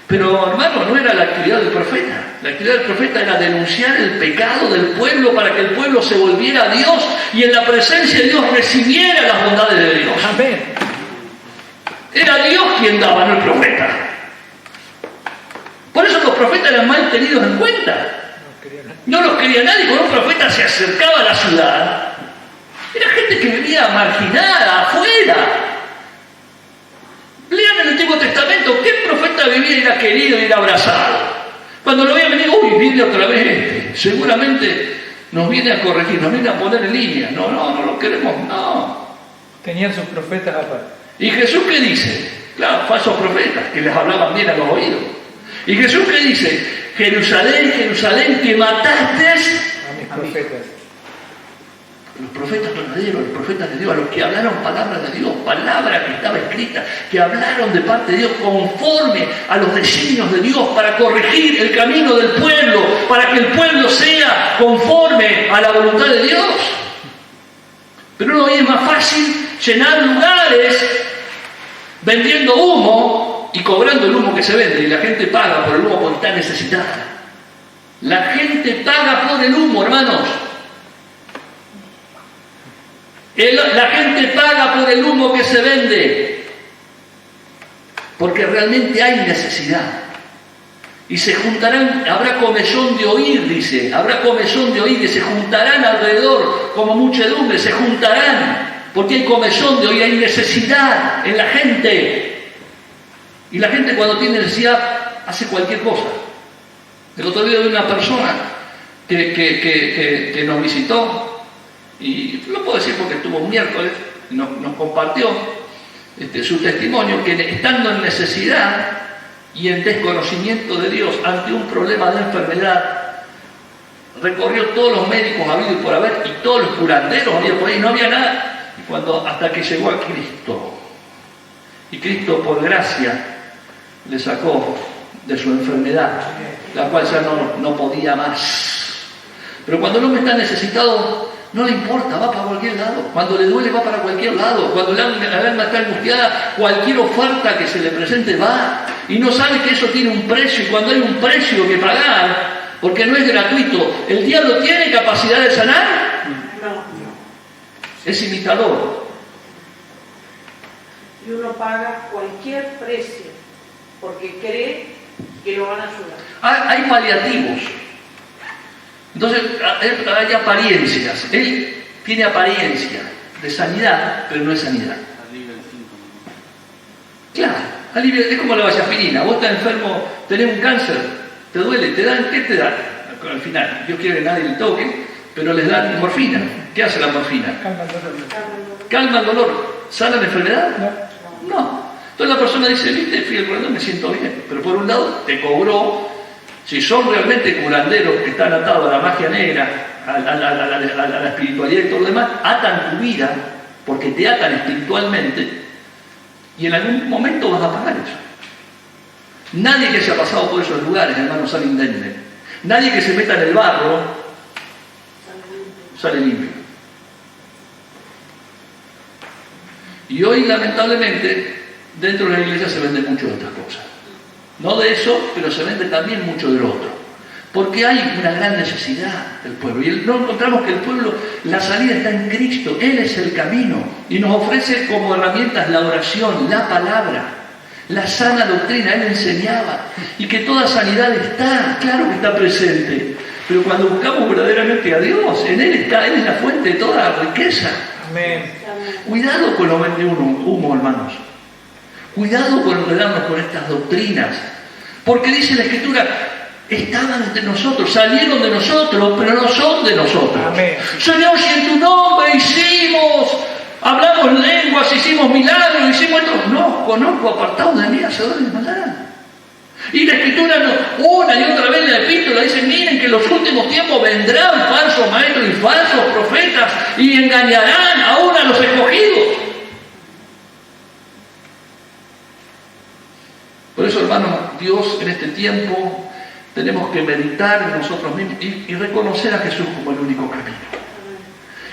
Pero hermano, no era la actividad del profeta. La actividad del profeta era denunciar el pecado del pueblo para que el pueblo se volviera a Dios y en la presencia de Dios recibiera las bondades de Dios. Amén. Era Dios quien daba, no el profeta. Por eso los profetas eran mal tenidos en cuenta. No los quería nadie. Cuando un profeta se acercaba a la ciudad, era gente que vivía marginada, afuera. Lean el Antiguo Testamento, ¿qué profeta vivía y era querido y era abrazado? Cuando lo veía venir, viene otra vez este. Seguramente nos viene a corregir, nos viene a poner en línea. No lo queremos, no. Tenían sus profetas aparte. ¿Y Jesús qué dice? Claro, falsos profetas que les hablaban bien a los oídos. ¿Y Jesús qué dice? Jerusalén, Jerusalén, que mataste a mis profetas. Los profetas verdaderos, los profetas de Dios, a los que hablaron palabras de Dios, palabra que estaba escrita, que hablaron de parte de Dios conforme a los designios de Dios para corregir el camino del pueblo, para que el pueblo sea conforme a la voluntad de Dios. Pero hoy es más fácil llenar lugares vendiendo humo y cobrando el humo que se vende, y la gente paga por el humo porque está necesitada. La gente paga por el humo, hermanos. La gente paga por el humo que se vende, porque realmente hay necesidad. Y se juntarán, habrá comezón de oír, dice, habrá comezón de oír, que se juntarán alrededor como muchedumbre, se juntarán, porque hay comezón de oír, hay necesidad en la gente. Y la gente cuando tiene necesidad hace cualquier cosa. El otro día vi una persona que nos visitó, y lo puedo decir porque estuvo un miércoles, nos compartió su testimonio, que estando en necesidad y en desconocimiento de Dios ante un problema de enfermedad, recorrió todos los médicos habidos y por haber, y todos los curanderos había por ahí, no había nada, hasta que llegó a Cristo. Y Cristo, por gracia, le sacó de su enfermedad, la cual ya no podía más. Pero cuando el hombre está necesitado, no le importa, va para cualquier lado. Cuando le duele, va para cualquier lado. Cuando el alma está angustiada, cualquier oferta que se le presente va. Y no sabe que eso tiene un precio. Y cuando hay un precio que pagar, porque no es gratuito, ¿el diablo tiene capacidad de sanar? No. Es imitador. Y uno paga cualquier precio porque cree que lo van a ayudar. Hay paliativos. Entonces hay apariencias. Él tiene apariencia de sanidad, pero no es sanidad. Alivia el síntoma. Claro, alivia, es como la vallaspirina. Vos estás enfermo, tenés un cáncer, te duele, te dan, ¿qué te dan? Al final, Dios quiere que nadie le toque, pero les dan morfina. ¿Qué hace la morfina? Calma el dolor. ¿Calma el dolor? ¿Sana la enfermedad? No. No. Entonces la persona dice, viste, fui al curador, me siento bien. Pero por un lado te cobró, si son realmente curanderos que están atados a la magia negra, a la espiritualidad y todo lo demás, atan tu vida, porque te atan espiritualmente, y en algún momento vas a pagar eso. Nadie que se ha pasado por esos lugares, hermano, sale indemne. Nadie que se meta en el barro sale limpio. Y hoy, lamentablemente, dentro de la iglesia se vende mucho de estas cosas. No de eso, pero se vende también mucho del otro. Porque hay una gran necesidad del pueblo. Y no encontramos que el pueblo, la salida está en Cristo. Él es el camino. Y nos ofrece como herramientas la oración, la palabra, la sana doctrina. Él enseñaba. Y que toda sanidad está, claro que está presente. Pero cuando buscamos verdaderamente a Dios, en Él está, Él es la fuente de toda la riqueza. Amén. Cuidado con lo vende humo, hermanos. Cuidado con enredarnos con estas doctrinas. Porque dice la Escritura, estaban entre nosotros, salieron de nosotros, pero no son de nosotros. Amén. Señor, si en tu nombre hablamos lenguas, hicimos milagros, hicimos esto. No, conozco apartados de mí, hacedores de maldad. Y la Escritura una y otra vez en la epístola dice, miren que en los últimos tiempos vendrán falsos maestros y falsos profetas y engañarán aún a los escogidos. Por eso, hermanos, Dios en este tiempo tenemos que meditar en nosotros mismos y reconocer a Jesús como el único camino.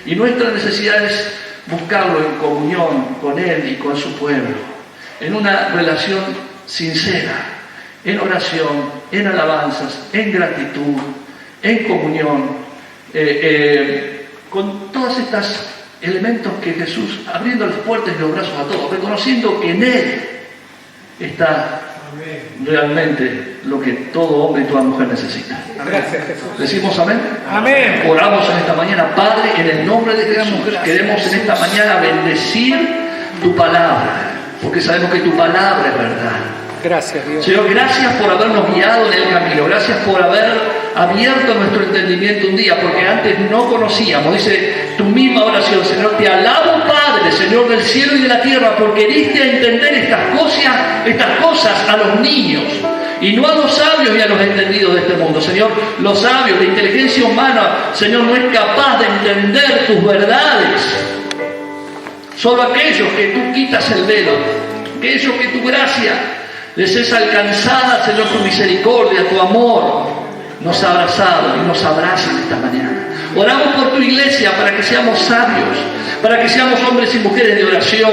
Y nuestra necesidad es buscarlo en comunión con Él y con su pueblo, en una relación sincera, en oración, en alabanzas, en gratitud, en comunión, con todos estos elementos que Jesús, abriendo las puertas y los brazos a todos, reconociendo que en Él está realmente lo que todo hombre y toda mujer necesita. Gracias, Jesús. ¿Decimos amén? Amén. Oramos en esta mañana, Padre, en el nombre de Jesús. Queremos en esta mañana bendecir tu palabra, porque sabemos que tu palabra es verdad. Gracias, Dios. Señor, gracias por habernos guiado en el camino, gracias por haber abierto nuestro entendimiento un día, porque antes no conocíamos. Dice tu misma oración, Señor, te alabo, Padre, Señor del cielo y de la tierra, porque diste a entender estas cosas a los niños, y no a los sabios y a los entendidos de este mundo. Señor, los sabios, la inteligencia humana, Señor, no es capaz de entender tus verdades. Solo aquellos que tú quitas el velo, aquellos que tu gracia les es alcanzada, Señor, tu misericordia, tu amor, nos ha abrazado y nos abraza en esta mañana. Oramos por tu iglesia para que seamos sabios, para que seamos hombres y mujeres de oración,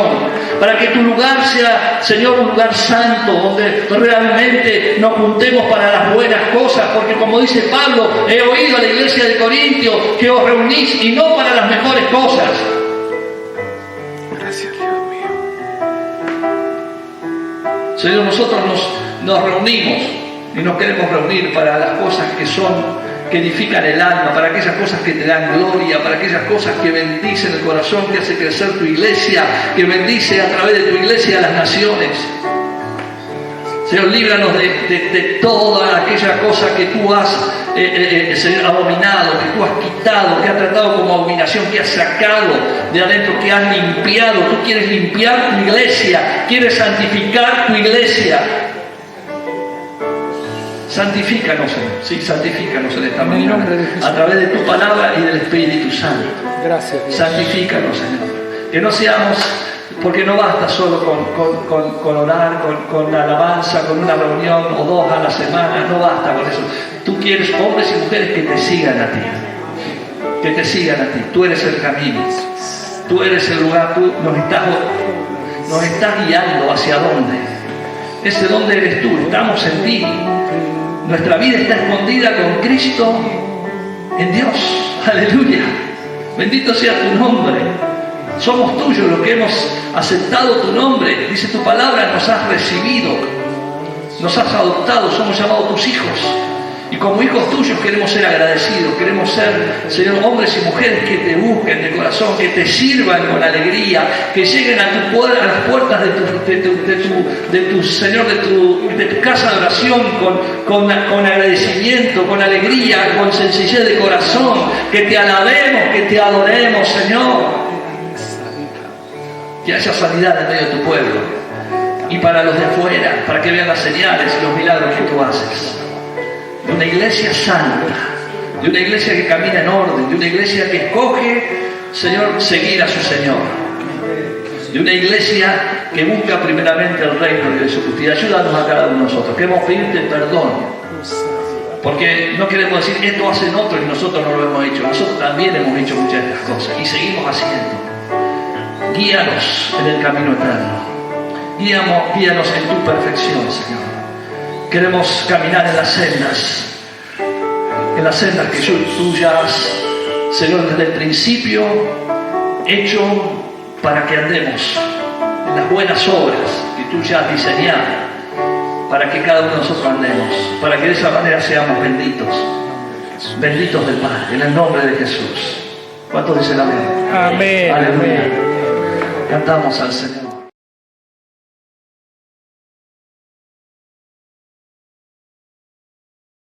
para que tu lugar sea, Señor, un lugar santo, donde realmente nos juntemos para las buenas cosas, porque como dice Pablo, he oído a la iglesia de Corintios que os reunís y no para las mejores cosas. Gracias, Dios mío. Señor, nosotros nos reunimos y nos queremos reunir para las cosas que edifican el alma, para aquellas cosas que te dan gloria, para aquellas cosas que bendicen el corazón, que hace crecer tu iglesia, que bendice a través de tu iglesia a las naciones. Señor, líbranos de toda aquella cosa que tú has Señor, abominado, que tú has quitado, que has tratado como abominación, que has sacado de adentro, que has limpiado. Tú quieres limpiar tu iglesia, quieres santificar tu iglesia. Santifícanos, Señor. Sí, santifícanos en esta mañana a través de tu palabra y del Espíritu Santo. Gracias, Dios. Santifícanos, Señor. Que no seamos, porque no basta solo con orar, con alabanza, con una reunión o dos a la semana, no basta con eso. Tú quieres hombres y mujeres que te sigan a ti, que te sigan a ti. Tú eres el camino, tú eres el lugar, tú nos estás guiando hacia dónde. Ese dónde eres tú, estamos en ti. Nuestra vida está escondida con Cristo en Dios. Aleluya. Bendito sea tu nombre. Somos tuyos los que hemos aceptado tu nombre. Dice tu palabra, nos has recibido, nos has adoptado, somos llamados tus hijos. Y como hijos tuyos queremos ser agradecidos, queremos ser, Señor, hombres y mujeres que te busquen de corazón, que te sirvan con alegría, que lleguen a las puertas de tu casa de oración con agradecimiento, con alegría, con sencillez de corazón, que te alabemos, que te adoremos, Señor. Que haya sanidad en medio de tu pueblo y para los de afuera, para que vean las señales y los milagros que tú haces. De una iglesia santa, de una iglesia que camina en orden, de una iglesia que escoge, Señor, seguir a su Señor, de una iglesia que busca primeramente el reino de su justicia. Ayúdanos a cada uno de nosotros. Queremos pedirte perdón, porque no queremos decir esto hacen otros y nosotros no lo hemos hecho. Nosotros también hemos hecho muchas de estas cosas y seguimos haciendo. Guíanos en el camino eterno. Guíanos en tu perfección, Señor. Queremos caminar en las sendas que tú ya has, Señor, desde el principio hecho para que andemos en las buenas obras que tú ya has diseñado, para que cada uno de nosotros andemos, para que de esa manera seamos benditos del Padre, en el nombre de Jesús. ¿Cuántos dicen amén? Amén. Aleluya. Amén. Cantamos al Señor.